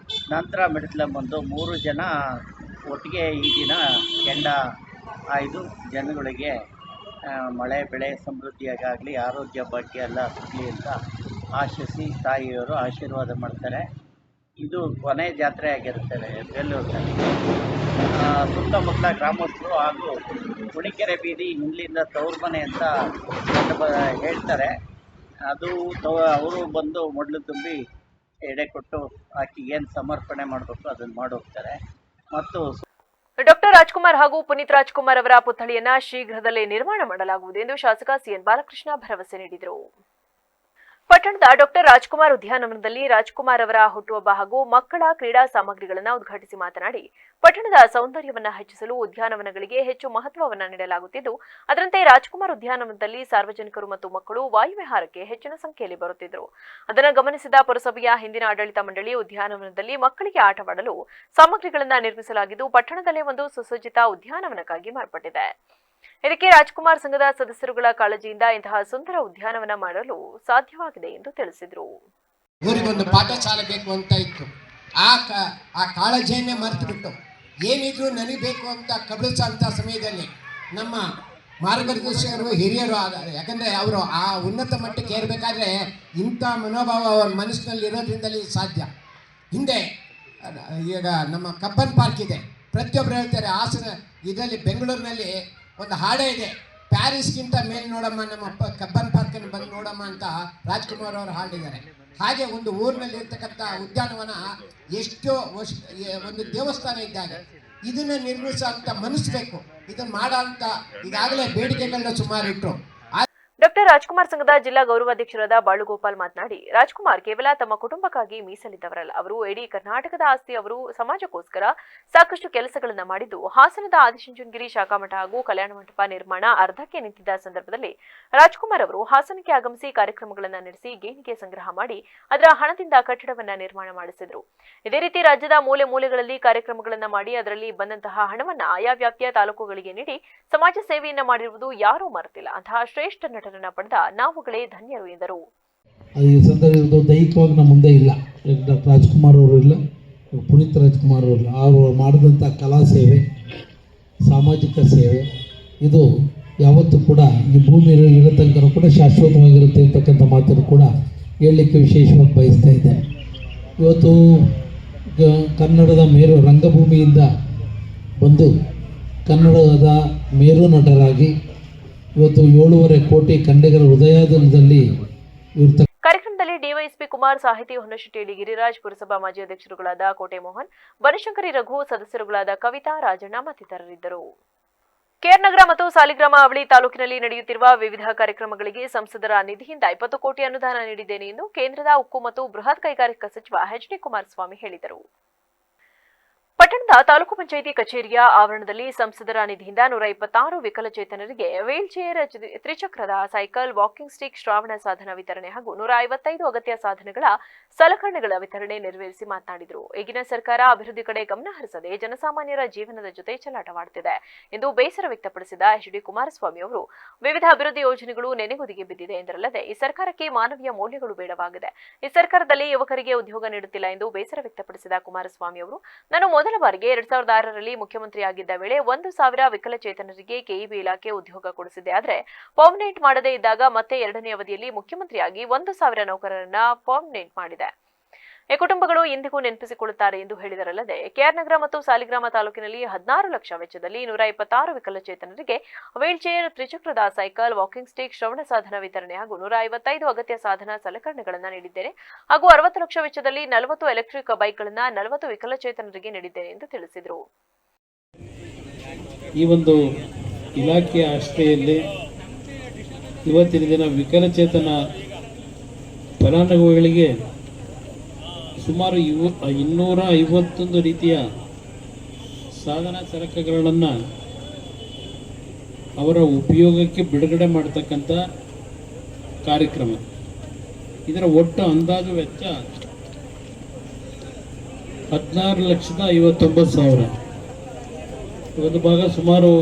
ನಂತರ ಮಿಡಿಚಲಮ್ಮಂದು. 3 ಜನ ಒಟ್ಟಿಗೆ ಈ ದಿನ ಕೆಂಡ ಆಯ್ದು ಜನಗಳಿಗೆ ಮಳೆ ಬೆಳೆ ಸಮೃದ್ಧಿಯಾಗಲಿ, ಆರೋಗ್ಯ ಭಾಗ್ಯ ಎಲ್ಲ ಸಿಗಲಿ ಅಂತ ಆಶಿಸಿ ತಾಯಿಯವರು ಆಶೀರ್ವಾದ ಮಾಡ್ತಾರೆ. ಇದು ಕೊನೆ ಜಾತ್ರೆ ಆಗಿರುತ್ತದೆ ಬೇಲೂರಿನಲ್ಲಿ. ಸುತ್ತಮುತ್ತಲ ಗ್ರಾಮಸ್ಥರು ಹಾಗೂ ಹುಣಿಕೆರೆ ಬೀದಿ ಹಿಂದ್ಲಿಂದ ತವ್ರ ಮನೆ ಅಂತ ಹೇಳ್ತಾರೆ. ಅದು ಅವರು ಬಂದು ಮೊದಲು ತುಂಬಿ ಎಡೆ ಕೊಟ್ಟು ಆಕೆಗೆ ಏನು ಸಮರ್ಪಣೆ ಮಾಡಬೇಕು ಅದನ್ನು ಮಾಡೋಗ್ತಾರೆ. ಮತ್ತು ಡಾಕ್ಟರ್ ರಾಜ್ಕುಮಾರ್ ಹಾಗೂ ಪುನೀತ್ ರಾಜ್ಕುಮಾರ್ ಅವರ ಪುತ್ಥಳಿಯನ್ನ ಶೀಘ್ರದಲ್ಲೇ ನಿರ್ಮಾಣ ಮಾಡಲಾಗುವುದು ಎಂದು ಶಾಸಕ ಸಿಎನ್ ಬಾಲಕೃಷ್ಣ ಭರವಸೆ ನೀಡಿದರು. ಪಟ್ಟಣದ ಡಾಕ್ಟರ್ ರಾಜ್ಕುಮಾರ್ ಉದ್ಯಾನವನದಲ್ಲಿ ರಾಜ್ಕುಮಾರ್ ಅವರ ಹುಟ್ಟುಹಬ್ಬ ಹಾಗೂ ಮಕ್ಕಳ ಕ್ರೀಡಾ ಸಾಮಗ್ರಿಗಳನ್ನು ಉದ್ಘಾಟಿಸಿ ಮಾತನಾಡಿ, ಪಟ್ಟಣದ ಸೌಂದರ್ಯವನ್ನು ಹೆಚ್ಚಿಸಲು ಉದ್ಯಾನವನಗಳಿಗೆ ಹೆಚ್ಚು ಮಹತ್ವವನ್ನು ನೀಡಲಾಗುತ್ತಿದ್ದು, ಅದರಂತೆ ರಾಜ್ಕುಮಾರ್ ಉದ್ಯಾನವನದಲ್ಲಿ ಸಾರ್ವಜನಿಕರು ಮತ್ತು ಮಕ್ಕಳು ವಾಯುವಿಹಾರಕ್ಕೆ ಹೆಚ್ಚಿನ ಸಂಖ್ಯೆಯಲ್ಲಿ ಬರುತ್ತಿದ್ದರು. ಅದನ್ನು ಗಮನಿಸಿದ ಪುರಸಭೆಯ ಹಿಂದಿನ ಆಡಳಿತ ಮಂಡಳಿ ಉದ್ಯಾನವನದಲ್ಲಿ ಮಕ್ಕಳಿಗೆ ಆಟವಾಡಲು ಸಾಮಗ್ರಿಗಳನ್ನು ನಿರ್ಮಿಸಲಾಗಿದ್ದು, ಪಟ್ಟಣದಲ್ಲೇ ಒಂದು ಸುಸಜ್ಜಿತ ಉದ್ಯಾನವನಕ್ಕಾಗಿ ಮಾರ್ಪಟ್ಟಿದೆ. ಇದಕ್ಕೆ ರಾಜ್ಕುಮಾರ್ ಸಂಘದ ಸದಸ್ಯರುಗಳ ಕಾಳಜಿಯಿಂದ ಇಂತಹ ಸುಂದರ ಉದ್ಯಾನವನ ಮಾಡಲು ಸಾಧ್ಯವಾಗಿದೆ ಎಂದು ತಿಳಿಸಿದರು. ಇವರಿಗೊಂದು ಪಾಠಶಾಲೆ ಬೇಕು ಅಂತ ಇತ್ತು. ಆ ಕಾಳಜಿಯನ್ನೇ ಮರೆತು ಬಿಟ್ಟು ಏನಿದ್ರು ನನಗೆ ಬೇಕು ಅಂತ ಕಬಳಿಸೋಂಥ ಸಮಯದಲ್ಲಿ ನಮ್ಮ ಮಾರ್ಗದರ್ಶಕರು ಹಿರಿಯರು ಯಾಕಂದರೆ ಅವರು ಆ ಉನ್ನತ ಮಟ್ಟಕ್ಕೆ ಏರಬೇಕಾದ್ರೆ ಇಂಥ ಮನೋಭಾವ ಅವ್ರ ಮನಸ್ಸಿನಲ್ಲಿ ಇರೋದ್ರಿಂದಲೇ ಸಾಧ್ಯ. ಹಿಂದೆ ಈಗ ನಮ್ಮ ಕಬ್ಬನ್ ಪಾರ್ಕ್ ಇದೆ, ಪ್ರತಿಯೊಬ್ಬರು ಹೇಳ್ತಾರೆ ಹಾಸನ ಇದರಲ್ಲಿ ಬೆಂಗಳೂರಿನಲ್ಲಿ ಒಂದು ಹಾಡೇ ಇದೆ, ಪ್ಯಾರಿಸ್ಗಿಂತ ಮೇಲೆ ನೋಡಮ್ಮ ನಮ್ಮ ಕಬ್ಬನ್ ಪಾರ್ಕನ್ನು ಬಂದು ನೋಡಮ್ಮ ಅಂತ ರಾಜ್ಕುಮಾರ್ ಅವರು ಹಾಡಿದ್ದಾರೆ. ಹಾಗೆ ಒಂದು ಊರಿನಲ್ಲಿ ಇರ್ತಕ್ಕಂಥ ಉದ್ಯಾನವನ ಎಷ್ಟೋ ಒಂದು ದೇವಸ್ಥಾನ ಇದ್ದಾಗ ಇದನ್ನು ನಿರ್ಮಿಸೋಂಥ ಮನಸ್ಸು ಬೇಕು, ಇದನ್ನು ಮಾಡೋ ಅಂತ ಈಗಾಗಲೇ ಬೇಡಿಕೆಗಳನ್ನ ಸುಮಾರು ಇಟ್ಟರು. ಡಾಕ್ಟರ್ ರಾಜ್ಕುಮಾರ್ ಸಂಘದ ಜಿಲ್ಲಾ ಗೌರವಾಧ್ಯಕ್ಷರಾದ ಬಾಳುಗೋಪಾಲ್ ಮಾತನಾಡಿ, ರಾಜ್ಕುಮಾರ್ ಕೇವಲ ತಮ್ಮ ಕುಟುಂಬಕ್ಕಾಗಿ ಮೀಸಲಿದ್ದವರಲ್ಲ, ಅವರು ಇಡೀ ಕರ್ನಾಟಕದ ಆಸ್ತಿ. ಅವರು ಸಮಾಜಕ್ಕೋಸ್ಕರ ಸಾಕಷ್ಟು ಕೆಲಸಗಳನ್ನ ಮಾಡಿದ್ದು, ಹಾಸನದ ಆದಿಚುಂಚನಗಿರಿ ಶಾಖಾಮಠ ಹಾಗೂ ಕಲ್ಯಾಣ ಮಂಟಪ ನಿರ್ಮಾಣ ಅರ್ಧಕ್ಕೆ ನಿಂತಿದ್ದ ಸಂದರ್ಭದಲ್ಲಿ ರಾಜ್ಕುಮಾರ್ ಅವರು ಹಾಸನಕ್ಕೆ ಆಗಮಿಸಿ ಕಾರ್ಯಕ್ರಮಗಳನ್ನು ನಡೆಸಿ ಗೇಣಿಗೆ ಸಂಗ್ರಹ ಮಾಡಿ ಅದರ ಹಣದಿಂದ ಕಟ್ಟಡವನ್ನ ನಿರ್ಮಾಣ ಮಾಡಿಸಿದ್ರು. ಇದೇ ರೀತಿ ರಾಜ್ಯದ ಮೂಲೆ ಮೂಲೆಗಳಲ್ಲಿ ಕಾರ್ಯಕ್ರಮಗಳನ್ನ ಮಾಡಿ ಅದರಲ್ಲಿ ಬಂದಂತಹ ಹಣವನ್ನ ಆಯಾ ವ್ಯಾಪ್ತಿಯ ತಾಲೂಕುಗಳಿಗೆ ನೀಡಿ ಸಮಾಜ ಸೇವೆಯನ್ನ ಮಾಡಿರುವುದು ಯಾರೂ ಮರೆತಿಲ್ಲ. ಅಂತಹ ಶ್ರೇಷ್ಠ ನಟರನ್ನ ಪಡೆದ ನಾವುಗಳೇ ಧನ್ಯರು ಎಂದರು. ಈ ಸಂದರ್ಭ ದೈಹಿಕವಾಗಿ ನಮ್ಮ ಮುಂದೆ ಇಲ್ಲ, ಡಾಕ್ಟರ್ ರಾಜ್ಕುಮಾರ್ ಅವರು ಇಲ್ಲ, ಪುನೀತ್ ರಾಜ್ಕುಮಾರ್ ಅವರು ಇಲ್ಲ. ಅವರು ಮಾಡಿದಂಥ ಕಲಾ ಸೇವೆ, ಸಾಮಾಜಿಕ ಸೇವೆ ಇದು ಯಾವತ್ತೂ ಕೂಡ ಈ ಭೂಮಿ ಇರೋ ತನಕ ಕೂಡ ಶಾಶ್ವತವಾಗಿರುತ್ತೆ ಅಂತಕ್ಕಂಥ ಮಾತನ್ನು ಕೂಡ ಹೇಳಲಿಕ್ಕೆ ವಿಶೇಷವಾಗಿ ಬಯಸ್ತಾ ಇದ್ದೆ. ಇವತ್ತು ಕನ್ನಡದ ಮೇರು ರಂಗಭೂಮಿಯಿಂದ ಬಂದು ಕನ್ನಡದ ಮೇರು ನಟರಾಗಿ ಇವತ್ತು 7.5 ಕೋಟಿ ಕನ್ನಡಿಗರ ಹೃದಯದಲ್ಲಿ ಕಾರ್ಯಕ್ರಮದಲ್ಲಿ ಡಿವೈಎಸ್ಪಿ ಕುಮಾರ್, ಸಾಹಿತಿ ಹೊನ್ನಶೆಟ್ಟಿ ಗಿರಿರಾಜ್, ಪುರಸಭಾ ಮಾಜಿ ಅಧ್ಯಕ್ಷರುಗಳಾದ ಕೋಟೆ ಮೋಹನ್, ಬನಶಂಕರಿ ರಘು, ಸದಸ್ಯರುಗಳಾದ ಕವಿತಾ, ರಾಜಣ್ಣ ಮತ್ತಿತರರಿದ್ದರು. ಕೆಆರ್ ನಗರ ಮತ್ತು ಸಾಲಿಗ್ರಾಮ ಅವಳಿ ತಾಲೂಕಿನಲ್ಲಿ ನಡೆಯುತ್ತಿರುವ ವಿವಿಧ ಕಾರ್ಯಕ್ರಮಗಳಿಗೆ ಸಂಸದರ ನಿಧಿಯಿಂದ 20 ಕೋಟಿ ಅನುದಾನ ನೀಡಿದ್ದೇನೆ ಎಂದು ಕೇಂದ್ರದ ಉಕ್ಕು ಮತ್ತು ಬೃಹತ್ ಕೈಗಾರಿಕಾ ಸಚಿವ ಎಚ್.ಡಿ. ಕುಮಾರಸ್ವಾಮಿ ಹೇಳಿದರು. ಪಟ್ಟಣದ ತಾಲೂಕು ಪಂಚಾಯಿತಿ ಕಚೇರಿಯ ಆವರಣದಲ್ಲಿ ಸಂಸದರ ನಿಧಿಯಿಂದ 126 ವಿಕಲಚೇತನರಿಗೆ ವೀಲ್ ಚೇರ್, ತ್ರಿಚಕ್ರದ ಸೈಕಲ್, ವಾಕಿಂಗ್ ಸ್ಟಿಕ್, ಶ್ರಾವಣ ಸಾಧನ ವಿತರಣೆ ಹಾಗೂ 155 ಅಗತ್ಯ ಸಾಧನಗಳ ಸಲಕರಣೆಗಳ ವಿತರಣೆ ನೆರವೇರಿಸಿ ಮಾತನಾಡಿದರು. ಈಗಿನ ಸರ್ಕಾರ ಅಭಿವೃದ್ಧಿ ಕಡೆ ಗಮನ ಹರಿಸದೆ ಜನಸಾಮಾನ್ಯರ ಜೀವನದ ಜೊತೆ ಚೆಲ್ಲಾಟವಾಡುತ್ತಿದೆ ಎಂದು ಬೇಸರ ವ್ಯಕ್ತಪಡಿಸಿದ ಎಚ್.ಡಿ. ಕುಮಾರಸ್ವಾಮಿ ಅವರು, ವಿವಿಧ ಅಭಿವೃದ್ಧಿ ಯೋಜನೆಗಳು ನೆನೆಗುದಿಗೆ ಬಿದ್ದಿದೆ ಎಂದರಲ್ಲದೆ ಈ ಸರ್ಕಾರಕ್ಕೆ ಮಾನವೀಯ ಮೌಲ್ಯಗಳು ಬೇಡವಾಗಿದೆ. ಈ ಸರ್ಕಾರದಲ್ಲಿ ಯುವಕರಿಗೆ ಉದ್ಯೋಗ ನೀಡುತ್ತಿಲ್ಲ ಎಂದು ಬೇಸರ ವ್ಯಕ್ತಪಡಿಸಿದ ಕುಮಾರಸ್ವಾಮಿ ಅವರು, ನಾನು ಮೊದಲ ಬಾರಿಗೆ 2006ರಲ್ಲಿ ಮುಖ್ಯಮಂತ್ರಿಯಾಗಿದ್ದ ವೇಳೆ 1,000 ವಿಕಲಚೇತನರಿಗೆ ಕೆಇಬಿ ಇಲಾಖೆ ಉದ್ಯೋಗ ಕೊಡಿಸಿದೆ. ಆದರೆ ಪರ್ಮನೆಂಟ್ ಮಾಡದೇ ಇದ್ದಾಗ ಮತ್ತೆ 2ನೇ ಅವಧಿಯಲ್ಲಿ ಮುಖ್ಯಮಂತ್ರಿಯಾಗಿ 1,000 ನೌಕರರನ್ನ ಪರ್ಮನೆಂಟ್ ಮಾಡಿದೆ. ಈ ಕುಟುಂಬಗಳು ಇಂದಿಗೂ ನೆನಪಿಸಿಕೊಳ್ಳುತ್ತಾರೆ ಎಂದು ಹೇಳಿದರಲ್ಲದೆ ಕೆಆರ್ ನಗರ ಮತ್ತು ಸಾಲಿಗ್ರಾಮ ತಾಲೂಕಿನಲ್ಲಿ 16 ಲಕ್ಷ ವೆಚ್ಚದಲ್ಲಿ 126 ವಿಕಲಚೇತನರಿಗೆ ವೀಲ್ ಚೇರ್, ತ್ರಿಚಕ್ರದ ಸೈಕಲ್, ವಾಕಿಂಗ್ ಸ್ಟಿಕ್, ಶ್ರವಣ ಸಾಧನ ವಿತರಣೆ ಹಾಗೂ 155 ಅಗತ್ಯ ಸಾಧನ ಸಲಕರಣೆಗಳನ್ನು ನೀಡಿದ್ದೇನೆ ಹಾಗೂ 60 ಲಕ್ಷ ವೆಚ್ಚದಲ್ಲಿ 40 ಎಲೆಕ್ಟ್ರಿಕ್ ಬೈಕ್ಗಳನ್ನು 40 ವಿಕಲಚೇತನರಿಗೆ ನೀಡಿದ್ದೇನೆ ಎಂದು ತಿಳಿಸಿದರು. ಈ ಒಂದು ಇಲಾಖೆಯ ಆಶ್ರಯದಲ್ಲಿ ಇವತ್ತಿನ ದಿನ ವಿಕಲಚೇತನ ಫಲಾನುಭವಿಗಳಿಗೆ ಸುಮಾರು 251 ರೀತಿಯ ಸಾಧನ ಸರಕುಗಳನ್ನು ಅವರ ಉಪಯೋಗಕ್ಕೆ ಬಿಡುಗಡೆ ಮಾಡತಕ್ಕಂಥ ಕಾರ್ಯಕ್ರಮ. ಇದರ ಒಟ್ಟು ಅಂದಾಜು ವೆಚ್ಚ 16,59,000. ಒಂದು ಭಾಗ ಸುಮಾರು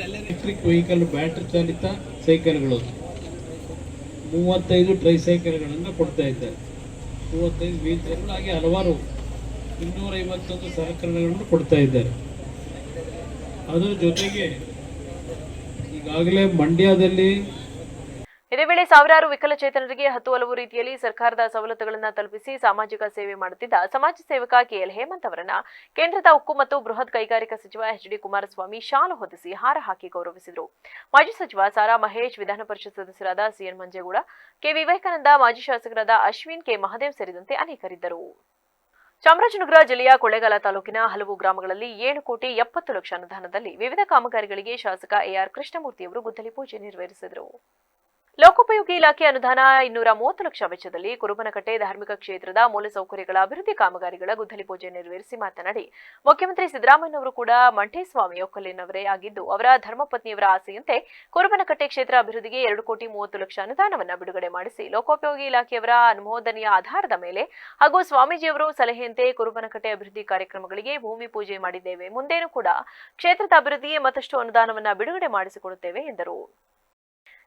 ಎಲೆಕ್ಟ್ರಿಕ್ ವೆಹಿಕಲ್, ಬ್ಯಾಟರಿ ಚಾಲಿತ ಸೈಕಲ್ಗಳು, 35 ಟ್ರೈಸೈಕಲ್ಗಳನ್ನು ಕೊಡ್ತಾ ಇದ್ದಾರೆ, 35 ವೀಲ್ ಚೇರ್ಗಳು, ಹಾಗೆ ಹಲವಾರು 251 ಸಲಕರಣೆಗಳನ್ನು ಕೊಡ್ತಾ ಇದ್ದಾರೆ. ಅದರ ಜೊತೆಗೆ ಈಗಾಗಲೇ ಮಂಡ್ಯದಲ್ಲಿ ಇದೇ ವೇಳೆ ಸಾವಿರಾರು ವಿಕಲಚೇತನರಿಗೆ 10 ಹಲವು ರೀತಿಯಲ್ಲಿ ಸರ್ಕಾರದ ಸವಲತ್ತುಗಳನ್ನು ತಲುಪಿಸಿ ಸಾಮಾಜಿಕ ಸೇವೆ ಮಾಡುತ್ತಿದ್ದ ಸಮಾಜ ಸೇವಕ ಕೆಎಲ್ ಹೇಮಂತ್ ಅವರನ್ನ ಕೇಂದ್ರದ ಉಕ್ಕು ಮತ್ತು ಬೃಹತ್ ಕೈಗಾರಿಕಾ ಸಚಿವ ಎಚ್.ಡಿ. ಕುಮಾರಸ್ವಾಮಿ ಶಾಲು ಹೊದಿಸಿ ಹಾರ ಹಾಕಿ ಗೌರವಿಸಿದರು. ಮಾಜಿ ಸಚಿವ ಸಾರಾ ಮಹೇಶ್, ವಿಧಾನ ಪರಿಷತ್ ಸದಸ್ಯರಾದ ಸಿಎನ್ ಮಂಜೇಗೌಡ, ಕೆ ವಿವೇಕಾನಂದ, ಮಾಜಿ ಶಾಸಕರಾದ ಅಶ್ವಿನ್, ಕೆ ಮಹದೇವ್ ಸೇರಿದಂತೆ ಅನೇಕರಿದ್ದರು. ಚಾಮರಾಜನಗರ ಜಿಲ್ಲೆಯ ಕೊಳ್ಳೇಗಾಲ ತಾಲೂಕಿನ ಹಲವು ಗ್ರಾಮಗಳಲ್ಲಿ 7 ಕೋಟಿ 70 ಲಕ್ಷ ಅನುದಾನದಲ್ಲಿ ವಿವಿಧ ಕಾಮಗಾರಿಗಳಿಗೆ ಶಾಸಕ ಎಆರ್ ಕೃಷ್ಣಮೂರ್ತಿಯವರು ಗುದ್ದಲಿ ಪೂಜೆ ನೆರವೇರಿಸಿದರು. ಲೋಕೋಪಯೋಗಿ ಇಲಾಖೆ ಅನುದಾನ 230 ಲಕ್ಷ ವೆಚ್ಚದಲ್ಲಿ ಕುರುಬನಕಟ್ಟೆ ಧಾರ್ಮಿಕ ಕ್ಷೇತ್ರದ ಮೂಲಸೌಕರ್ಯಗಳ ಅಭಿವೃದ್ಧಿ ಕಾಮಗಾರಿಗಳ ಗುದ್ದಲಿ ಪೂಜೆ ನೆರವೇರಿಸಿ ಮಾತನಾಡಿ, ಮುಖ್ಯಮಂತ್ರಿ ಸಿದ್ದರಾಮಯ್ಯನವರು ಕೂಡ ಮಂಟೇಸ್ವಾಮಿ ಒಕ್ಕಲಿನವರೇ ಆಗಿದ್ದು, ಅವರ ಧರ್ಮಪತ್ನಿಯವರ ಆಸೆಯಂತೆ ಕುರುಬನಕಟ್ಟೆ ಕ್ಷೇತ್ರ ಅಭಿವೃದ್ಧಿಗೆ 2 ಕೋಟಿ 30 ಲಕ್ಷ ಅನುದಾನವನ್ನು ಬಿಡುಗಡೆ ಮಾಡಿಸಿ ಲೋಕೋಪಯೋಗಿ ಇಲಾಖೆಯವರ ಅನುಮೋದನೆಯ ಆಧಾರದ ಮೇಲೆ ಹಾಗೂ ಸ್ವಾಮೀಜಿಯವರು ಸಲಹೆಯಂತೆ ಕುರುಬನಕಟ್ಟೆ ಅಭಿವೃದ್ಧಿ ಕಾರ್ಯಕ್ರಮಗಳಿಗೆ ಭೂಮಿ ಪೂಜೆ ಮಾಡಿದ್ದೇವೆ. ಮುಂದೇನೂ ಕೂಡ ಕ್ಷೇತ್ರದ ಅಭಿವೃದ್ಧಿಗೆ ಮತ್ತಷ್ಟು ಅನುದಾನವನ್ನು ಬಿಡುಗಡೆ ಮಾಡಿಸಿಕೊಡುತ್ತೇವೆ ಎಂದರು.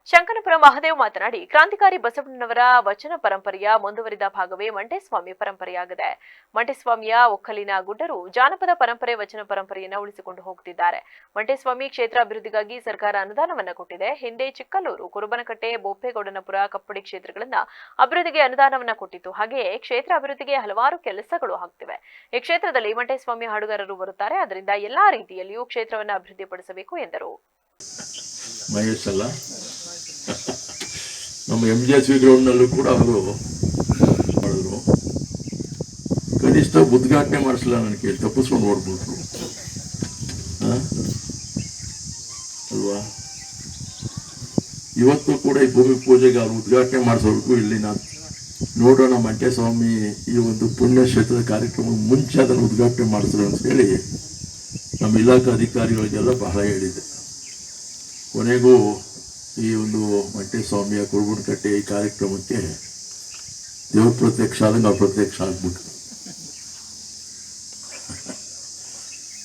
ಶಂಕರಪುರ ಮಹದೇವ್ ಮಾತನಾಡಿ, ಕ್ರಾಂತಿಕಾರಿ ಬಸವಣ್ಣನವರ ವಚನ ಪರಂಪರೆಯ ಮುಂದುವರಿದ ಭಾಗವೇ ಮಂಟೇಸ್ವಾಮಿ ಪರಂಪರೆಯಾಗಿದೆ. ಮಂಟೇಸ್ವಾಮಿಯ ಒಕ್ಕಲಿನ ಗುಡ್ಡರು ಜಾನಪದ ಪರಂಪರೆ ವಚನ ಪರಂಪರೆಯನ್ನು ಉಳಿಸಿಕೊಂಡು ಹೋಗುತ್ತಿದ್ದಾರೆ. ಮಂಟೇಸ್ವಾಮಿ ಕ್ಷೇತ್ರ ಅಭಿವೃದ್ಧಿಗಾಗಿ ಸರ್ಕಾರ ಅನುದಾನವನ್ನು ಕೊಟ್ಟಿದೆ. ಹಿಂದೆ ಚಿಕ್ಕಲ್ಲೂರು, ಕುರುಬನಕಟ್ಟೆ, ಬೋಪೇಗೌಡನಪುರ, ಕಪ್ಪಡಿ ಕ್ಷೇತ್ರಗಳನ್ನ ಅಭಿವೃದ್ಧಿಗೆ ಅನುದಾನವನ್ನು ಕೊಟ್ಟಿತ್ತು. ಹಾಗೆಯೇ ಕ್ಷೇತ್ರ ಅಭಿವೃದ್ಧಿಗೆ ಹಲವಾರು ಕೆಲಸಗಳು ಆಗ್ತಿವೆ. ಈ ಕ್ಷೇತ್ರದಲ್ಲಿ ಮಂಟೇಸ್ವಾಮಿ ಹಾಡುಗಾರರು ಬರುತ್ತಾರೆ. ಅದರಿಂದ ಎಲ್ಲಾ ರೀತಿಯಲ್ಲಿಯೂ ಕ್ಷೇತ್ರವನ್ನು ಅಭಿವೃದ್ಧಿಪಡಿಸಬೇಕು ಎಂದರು. ಮಹೇಶ್ ಅಲ್ಲ, ನಮ್ಮ MJSV ಗ್ರೌಂಡ್ನಲ್ಲೂ ಕೂಡ ಅವರು ಮಾಡಿದ್ರು. ಕನಿಷ್ಠ ಉದ್ಘಾಟನೆ ಮಾಡಿಸಲ್ಲ, ನನಗೆ ತಪ್ಪಿಸ್ಕೊಂಡು ಓಡ್ಬಿಟ್ರು ಅಲ್ವಾ. ಇವತ್ತು ಕೂಡ ಈ ಭೂಮಿ ಪೂಜೆಗೆ ಅವ್ರು ಉದ್ಘಾಟನೆ ಮಾಡಿಸೋರ್ಗೂ ಇಲ್ಲಿ ನಾನು ನೋಡೋಣ ಮಂಟೇಸ್ವಾಮಿ ಈ ಒಂದು ಪುಣ್ಯಕ್ಷೇತ್ರದ ಕಾರ್ಯಕ್ರಮ ಮುಂಚೆ ಅದನ್ನು ಉದ್ಘಾಟನೆ ಮಾಡಿಸಿದ್ರು ಅಂತ ಹೇಳಿ ನಮ್ಮ ಇಲಾಖಾ ಅಧಿಕಾರಿಗಳಿಗೆಲ್ಲ ಬಹಳ ಹೇಳಿದೆ. ಕೊನೆಗೂ ಈ ಒಂದು ಮಂಟೇಸ್ವಾಮಿಯ ಕುರುಬನಕಟ್ಟೆ ಈ ಕಾರ್ಯಕ್ರಮಕ್ಕೆ ದೇವ್ರ ಪ್ರತ್ಯಕ್ಷ ಆದಂಗೆ ಅವ್ರು ಪ್ರತ್ಯಕ್ಷ ಆಗ್ಬಿಟ್ರು.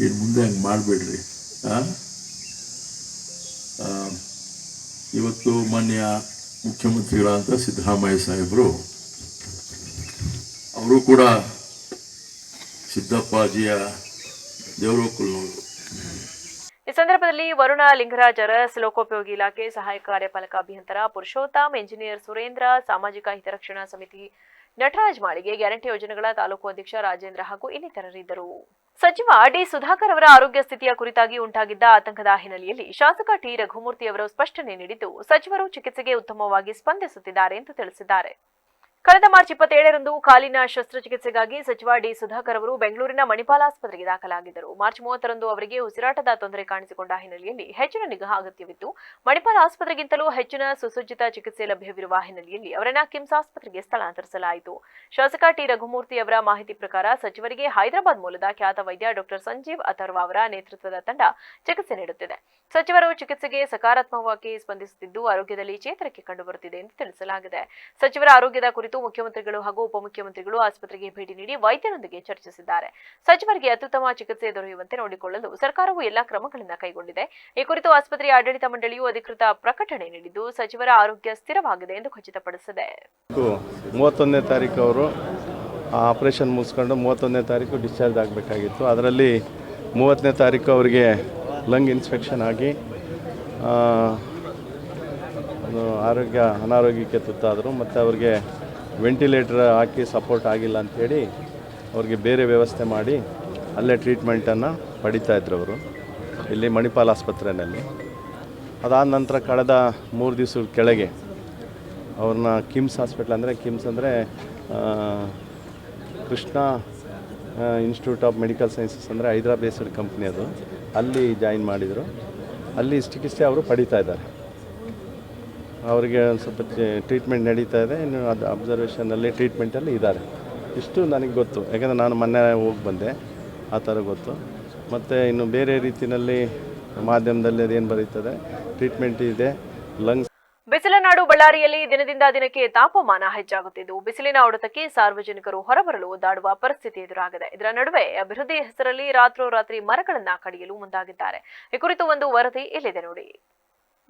ಇನ್ನು ಮುಂದೆ ಹಂಗೆ ಮಾಡಬೇಡ್ರಿ. ಇವತ್ತು ಮಾನ್ಯ ಮುಖ್ಯಮಂತ್ರಿಗಳಾದಂಥ ಸಿದ್ದರಾಮಯ್ಯ ಸಾಹೇಬರು ಅವರು ಕೂಡ ಸಿದ್ದಪ್ಪಾಜಿಯ ದೇವರೋಕಲ್ನವರು. ಈ ಸಂದರ್ಭದಲ್ಲಿ ವರುಣ ಲಿಂಗರಾಜ್ ಅರಸ್, ಲೋಕೋಪಯೋಗಿ ಇಲಾಖೆ ಸಹಾಯಕ ಕಾರ್ಯಪಾಲಕ ಅಭಿಯಂತರ ಪುರುಷೋತ್ತಮ್, ಎಂಜಿನಿಯರ್ ಸುರೇಂದ್ರ, ಸಾಮಾಜಿಕ ಹಿತರಕ್ಷಣಾ ಸಮಿತಿ ನಟರಾಜ್ ಮಾಳಿಗೆ, ಗ್ಯಾರಂಟಿ ಯೋಜನೆಗಳ ತಾಲೂಕು ಅಧ್ಯಕ್ಷ ರಾಜೇಂದ್ರ ಹಾಗೂ ಇನ್ನಿತರರಿದ್ದರು. ಸಚಿವ ಡಿ ಸುಧಾಕರ್ ಅವರ ಆರೋಗ್ಯ ಸ್ಥಿತಿಯ ಕುರಿತಾಗಿ ಉಂಟಾಗಿದ್ದ ಆತಂಕದ ಹಿನ್ನೆಲೆಯಲ್ಲಿ ಶಾಸಕ ಟಿ ರಘುಮೂರ್ತಿ ಅವರು ಸ್ಪಷ್ಟನೆ ನೀಡಿದ್ದು, ಸಚಿವರು ಚಿಕಿತ್ಸೆಗೆ ಉತ್ತಮವಾಗಿ ಸ್ಪಂದಿಸುತ್ತಿದ್ದಾರೆ ಎಂದು ತಿಳಿಸಿದ್ದಾರೆ. ಕಳೆದ ಮಾರ್ಚ್ 27ರಂದು ಕಾಲಿನ ಶಸ್ತ್ರಚಿಕಿತ್ಸೆಗಾಗಿ ಸಚಿವ ಡಿ ಸುಧಾಕರ್ ಅವರು ಬೆಂಗಳೂರಿನ ಮಣಿಪಾಲ್ ಆಸ್ಪತ್ರೆಗೆ ದಾಖಲಾಗಿದ್ದರು. ಮಾರ್ಚ್ 30ರಂದು ಅವರಿಗೆ ಉಸಿರಾಟದ ತೊಂದರೆ ಕಾಣಿಸಿಕೊಂಡ ಹಿನ್ನೆಲೆಯಲ್ಲಿ ಹೆಚ್ಚಿನ ನಿಗಾ ಅಗತ್ಯವಿತ್ತು. ಮಣಿಪಾಲ್ ಆಸ್ಪತ್ರೆಗಿಂತಲೂ ಹೆಚ್ಚಿನ ಸುಸಜ್ಜಿತ ಚಿಕಿತ್ಸೆ ಲಭ್ಯವಿರುವ ಹಿನ್ನೆಲೆಯಲ್ಲಿ ಅವರನ್ನು ಕಿಮ್ಸ್ ಆಸ್ಪತ್ರೆಗೆ ಸ್ಥಳಾಂತರಿಸಲಾಯಿತು. ಶಾಸಕ ಟಿ ರಘುಮೂರ್ತಿ ಅವರ ಮಾಹಿತಿ ಪ್ರಕಾರ ಸಚಿವರಿಗೆ ಹೈದರಾಬಾದ್ ಮೂಲದ ಖ್ಯಾತ ವೈದ್ಯ ಡಾಕ್ಟರ್ ಸಂಜೀವ್ ಅಥರ್ವ ಅವರ ನೇತೃತ್ವದ ತಂಡ ಚಿಕಿತ್ಸೆ ನೀಡುತ್ತಿದೆ. ಸಚಿವರು ಚಿಕಿತ್ಸೆಗೆ ಸಕಾರಾತ್ಮಕವಾಗಿ ಸ್ಪಂದಿಸುತ್ತಿದ್ದು ಆರೋಗ್ಯದಲ್ಲಿ ಚೇತರಿಕೆ ಕಂಡುಬರುತ್ತಿದೆ ಎಂದು ತಿಳಿಸಲಾಗಿದೆ. ಸಚಿವರ ಆರೋಗ್ಯದ ಕುರಿತು ಮುಖ್ಯಮಂತ್ರಿಗಳು ಹಾಗೂ ಉಪಮುಖ್ಯಮಂತ್ರಿಗಳು ಆಸ್ಪತ್ರೆಗೆ ಭೇಟಿ ನೀಡಿ ವೈದ್ಯರೊಂದಿಗೆ ಚರ್ಚಿಸಿದ್ದಾರೆ. ಸಚಿವರಿಗೆ ಅತ್ಯುತ್ತಮ ಚಿಕಿತ್ಸೆ ದೊರೆಯುವಂತೆ ನೋಡಿಕೊಳ್ಳಲು ಸರ್ಕಾರವು ಎಲ್ಲಾ ಕ್ರಮಗಳನ್ನು ಕೈಗೊಂಡಿದೆ. ಈ ಕುರಿತು ಆಸ್ಪತ್ರೆಯ ಆಡಳಿತ ಮಂಡಳಿಯು ಅಧಿಕೃತ ಪ್ರಕಟಣೆ ನೀಡಿದ್ದು ಸಚಿವರ ಆರೋಗ್ಯ ಸ್ಥಿರವಾಗಿದೆ ಎಂದು ಖಚಿತಪಡಿಸಿದೆ. 31ನೇ ತಾರೀಕು ಅವರು ಆಪರೇಷನ್ ಮುಗಿಸ್ಕೊಂಡು 31ನೇ ತಾರೀಕು ಡಿಸ್ಚಾರ್ಜ್ ಆಗಬೇಕಾಗಿತ್ತು. ಅದರಲ್ಲಿ 30ನೇ ತಾರೀಕು ಅವರಿಗೆ ಲಂಗ್ ಇನ್ಫೆಕ್ಷನ್ ಆಗಿ ಅನಾರೋಗ್ಯಕ್ಕೆ ತುತ್ತಾದರು. ಮತ್ತು ಅವ್ರಿಗೆ ವೆಂಟಿಲೇಟರ್ ಹಾಕಿ ಸಪೋರ್ಟ್ ಆಗಿಲ್ಲ ಅಂಥೇಳಿ ಅವ್ರಿಗೆ ಬೇರೆ ವ್ಯವಸ್ಥೆ ಮಾಡಿ ಅಲ್ಲೇ ಟ್ರೀಟ್ಮೆಂಟನ್ನು ಪಡಿತಾಯಿದ್ರು ಅವರು ಇಲ್ಲಿ ಮಣಿಪಾಲ್ ಆಸ್ಪತ್ರೆಯಲ್ಲಿ. ಅದಾದ ನಂತರ ಕಳೆದ 3 ದಿವಸದ ಕೆಳಗೆ ಅವ್ರನ್ನ ಕಿಮ್ಸ್ ಹಾಸ್ಪಿಟ್ಲ್ ಅಂದರೆ ಕಿಮ್ಸ್ ಅಂದರೆ Krishna institute of medical sciences ಅಂದರೆ ಹೈದರಾಬಾದ್ ಬೇಸ್ಡ್ ಕಂಪ್ನಿ ಅದು, ಅಲ್ಲಿ ಜಾಯಿನ್ ಮಾಡಿದರು. ಅಲ್ಲಿ ಚಿಕಿತ್ಸೆ ಅವರು ಪಡಿತಾ ಇದ್ದಾರೆ. ಅವರಿಗೆ ಒಂದು ಸ್ವಲ್ಪ ಟ್ರೀಟ್ಮೆಂಟ್ ನಡೀತಾ ಇದೆ. ಇನ್ನು ಅದು ಅಬ್ಸರ್ವೇಷನಲ್ಲಿ ಟ್ರೀಟ್ಮೆಂಟಲ್ಲಿ ಇದ್ದಾರೆ. ಇಷ್ಟು ನನಗೆ ಗೊತ್ತು, ಯಾಕಂದರೆ ನಾನು ಮೊನ್ನೆ ಹೋಗಿ ಬಂದೆ, ಆ ಥರ ಗೊತ್ತು. ಮತ್ತು ಇನ್ನು ಬೇರೆ ರೀತಿಯಲ್ಲಿ ಮಾಧ್ಯಮದಲ್ಲಿ ಅದೇನು ಬರೀತದೆ ಟ್ರೀಟ್ಮೆಂಟ್ ಇದೆ. ಲಂಗ್ಸ್ ಬಿಸಿಲನಾಡು ಬಳ್ಳಾರಿಯಲ್ಲಿ ದಿನದಿಂದ ದಿನಕ್ಕೆ ತಾಪಮಾನ ಹೆಚ್ಚಾಗುತ್ತಿದ್ದು ಬಿಸಿಲಿನ ಹೊಡೆತಕ್ಕೆ ಸಾರ್ವಜನಿಕರು ಹೊರಬರಲು ಒದ್ದಾಡುವ ಪರಿಸ್ಥಿತಿ ಎದುರಾಗಿದೆ. ಇದರ ನಡುವೆ ಅಭಿವೃದ್ಧಿ ಹೆಸರಲ್ಲಿ ರಾತ್ರೋರಾತ್ರಿ ಮರಗಳನ್ನ ಕಡಿಯಲು ಮುಂದಾಗಿದ್ದಾರೆ. ಈ ಕುರಿತು ಒಂದು ವರದಿ ಇಲ್ಲಿದೆ ನೋಡಿ.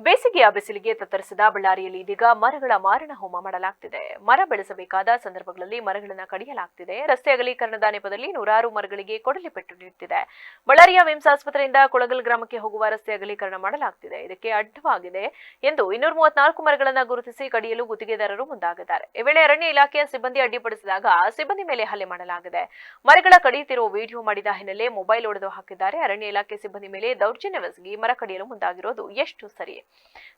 ಬೇಸಿಗೆಯ ಬಿಸಿಲಿಗೆ ತತ್ತರಿಸಿದ ಬಳ್ಳಾರಿಯಲ್ಲಿ ಇದೀಗ ಮರಗಳ ಮಾರಣ ಹೋಮ ಮಾಡಲಾಗ್ತಿದೆ. ಮರ ಬೆಳೆಸಬೇಕಾದ ಸಂದರ್ಭಗಳಲ್ಲಿ ಮರಗಳನ್ನು ಕಡಿಯಲಾಗ್ತಿದೆ. ರಸ್ತೆ ಅಗಲೀಕರಣದ ನೆಪದಲ್ಲಿ ನೂರಾರು ಮರಗಳಿಗೆ ಕೊಡಲಿ ಪೆಟ್ಟು ನೀಡುತ್ತಿದೆ. ಬಳ್ಳಾರಿಯ ವಿಮ್ಸ್ ಆಸ್ಪತ್ರೆಯಿಂದ ಕೊಳಗಲ್ ಗ್ರಾಮಕ್ಕೆ ಹೋಗುವ ರಸ್ತೆ ಅಗಲೀಕರಣ ಮಾಡಲಾಗ್ತಿದೆ. ಇದಕ್ಕೆ ಅಡ್ಡವಾಗಿದೆ ಎಂದು 234 ಮರಗಳನ್ನು ಗುರುತಿಸಿ ಕಡಿಯಲು ಗುತ್ತಿಗೆದಾರರು ಮುಂದಾಗಿದ್ದಾರೆ. ಈ ವೇಳೆ ಅರಣ್ಯ ಇಲಾಖೆಯ ಸಿಬ್ಬಂದಿ ಅಡ್ಡಿಪಡಿಸಿದಾಗ ಸಿಬ್ಬಂದಿ ಮೇಲೆ ಹಲ್ಲೆ ಮಾಡಲಾಗಿದೆ. ಮರಗಳ ಕಡಿಯುತ್ತಿರುವ ವಿಡಿಯೋ ಮಾಡಿದ ಹಿನ್ನೆಲೆ ಮೊಬೈಲ್ ಒಡೆದು ಹಾಕಿದ್ದಾರೆ. ಅರಣ್ಯ ಇಲಾಖೆ ಸಿಬ್ಬಂದಿ ಮೇಲೆ ದೌರ್ಜನ್ಯವೆಸಗಿ ಮರ ಕಡಿಯಲು ಮುಂದಾಗಿರೋದು ಎಷ್ಟು ಸರಿ?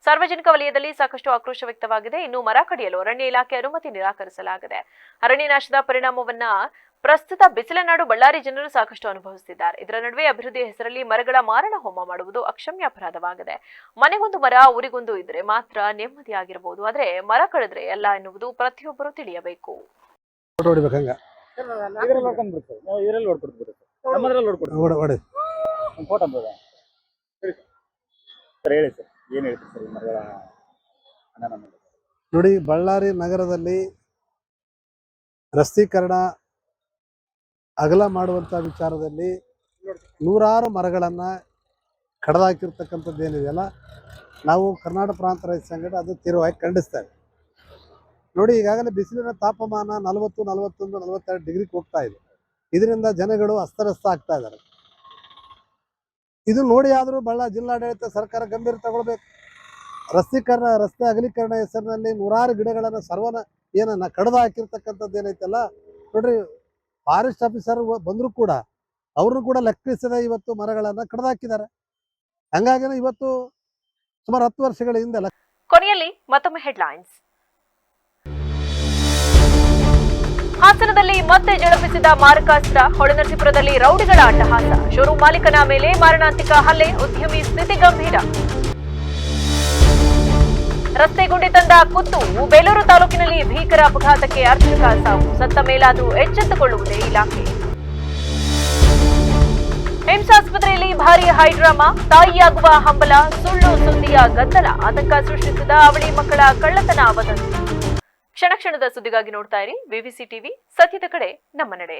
ಸಾರ್ವಜನಿಕ ವಲಯದಲ್ಲಿ ಸಾಕಷ್ಟು ಆಕ್ರೋಶ ವ್ಯಕ್ತವಾಗಿದೆ. ಇನ್ನು ಮರ ಕಡಿಯಲು ಅರಣ್ಯ ಇಲಾಖೆ ಅನುಮತಿ ನಿರಾಕರಿಸಲಾಗಿದೆ. ಅರಣ್ಯ ನಾಶದ ಪರಿಣಾಮವನ್ನ ಪ್ರಸ್ತುತ ಬಿಸಿಲನಾಡು ಬಳ್ಳಾರಿ ಜನರು ಸಾಕಷ್ಟು ಅನುಭವಿಸುತ್ತಿದ್ದಾರೆ. ಇದರ ನಡುವೆ ಅಭಿವೃದ್ಧಿ ಹೆಸರಲ್ಲಿ ಮರಗಳ ಮಾರಣ ಹೋಮ ಮಾಡುವುದು ಅಕ್ಷಮ್ಯ ಅಪರಾಧವಾಗಿದೆ. ಮನೆಗೊಂದು ಮರ, ಊರಿಗೊಂದು ಇದ್ರೆ ಮಾತ್ರ ನೆಮ್ಮದಿಯಾಗಿರಬಹುದು. ಆದರೆ ಮರ ಕಡಿದ್ರೆ ಎಲ್ಲ ಎನ್ನುವುದು ಪ್ರತಿಯೊಬ್ಬರು ತಿಳಿಯಬೇಕು. ನೋಡಿ, ಬಳ್ಳಾರಿ ನಗರದಲ್ಲಿ ರಸ್ತೀಕರಣ ಅಗಲ ಮಾಡುವಂಥ ವಿಚಾರದಲ್ಲಿ ನೂರಾರು ಮರಗಳನ್ನು ಕಡಿದಾಕಿರ್ತಕ್ಕಂಥದ್ದು ಏನಿದೆಯಲ್ಲ, ನಾವು ಕರ್ನಾಟಕ ಪ್ರಾಂತ ರೈತ ಸಂಘಟನೆ ಅದು ತೀವ್ರವಾಗಿ ಖಂಡಿಸ್ತೇವೆ. ನೋಡಿ, ಈಗಾಗಲೇ ಬಿಸಿಲಿನ ತಾಪಮಾನ 40, 41, 42 ಡಿಗ್ರಿಗೆ ಹೋಗ್ತಾ ಇದೆ. ಇದರಿಂದ ಜನಗಳು ಅಸ್ತವ್ಯಸ್ತ ಆಗ್ತಾ ಇದ್ದಾರೆ. ಇದು ನೋಡಿ ಆದರೂ ಜಿಲ್ಲಾಡಳಿತ ಸರ್ಕಾರ ಗಂಭೀರ ತಗೊಳ್ಬೇಕು. ರಸ್ತೆ ಅಗಲೀಕರಣ ಹೆಸರಿನಲ್ಲಿ ನೂರಾರು ಗಿಡಗಳನ್ನು ಕಡ್ದು ಹಾಕಿರ್ತಕ್ಕಂಥದ್ದು ಏನೈತಲ್ಲ ನೋಡ್ರಿ, ಫಾರೆಸ್ಟ್ ಆಫೀಸರ್ ಬಂದರೂ ಕೂಡ ಅವ್ರನ್ನೂ ಕೂಡ ಲೆಕ್ಕಿಸದೆ ಇವತ್ತು ಮರಗಳನ್ನು ಕಡ್ದು ಹಾಕಿದ್ದಾರೆ. ಹಂಗಾಗಿ ಇವತ್ತು ಸುಮಾರು 10 ವರ್ಷಗಳ ಹಿಂದೆ ಕೊನೆಯಲ್ಲಿ ಮತ್ತೊಮ್ಮೆ ಹೆಡ್ಲೈನ್ಸ್. ಹಾಸನದಲ್ಲಿ ಮತ್ತೆ ಜಳಪಿಸಿದ ಮಾರಕಾಸ್ತ್ರ, ಹೊಳೆನರಸೀಪುರದಲ್ಲಿ ರೌಡಿಗಳ ಅಟ್ಟಹಾಸ, ಶೋರೂಂ ಮಾಲೀಕನ ಮೇಲೆ ಮಾರಣಾಂತಿಕ ಹಲ್ಲೆ, ಉದ್ಯಮಿ ಸ್ಥಿತಿ ಗಂಭೀರ. ರಸ್ತೆ ಗುಂಡಿ ತಂದ ಕುತ್ತು, ಬೇಲೂರು ತಾಲೂಕಿನಲ್ಲಿ ಭೀಕರ ಅಪಘಾತಕ್ಕೆ ಅರ್ಚಕ ಸಾವು, ಸತ್ತ ಮೇಲಾದರೂ ಎಚ್ಚೆತ್ತುಕೊಳ್ಳುವುದೇ ಇಲಾಖೆ. ಏಮ್ಸ್-ಆಸ್ಪತ್ರೆಯಲ್ಲಿ ಭಾರೀ ಹೈಡ್ರಾಮಾ, ತಾಯಿಯಾಗುವ ಹಂಬಲ, ಸುಳ್ಳು ಸುದ್ದಿಯ ಗದ್ದಲ, ಆತಂಕ ಸೃಷ್ಟಿಸಿದ ಅವಳಿ ಮಕ್ಕಳ ಕಳ್ಳತನ ವದಂತಿ. ಕ್ಷಣ ಕ್ಷಣದ ಸುದ್ದಿಗಾಗಿ ನೋಡ್ತಾ ಇರಿ ವಿವಿಸಿ ಟಿವಿ, ಸತ್ಯದ ಕಡೆ ನಮ್ಮ ನಡೆ.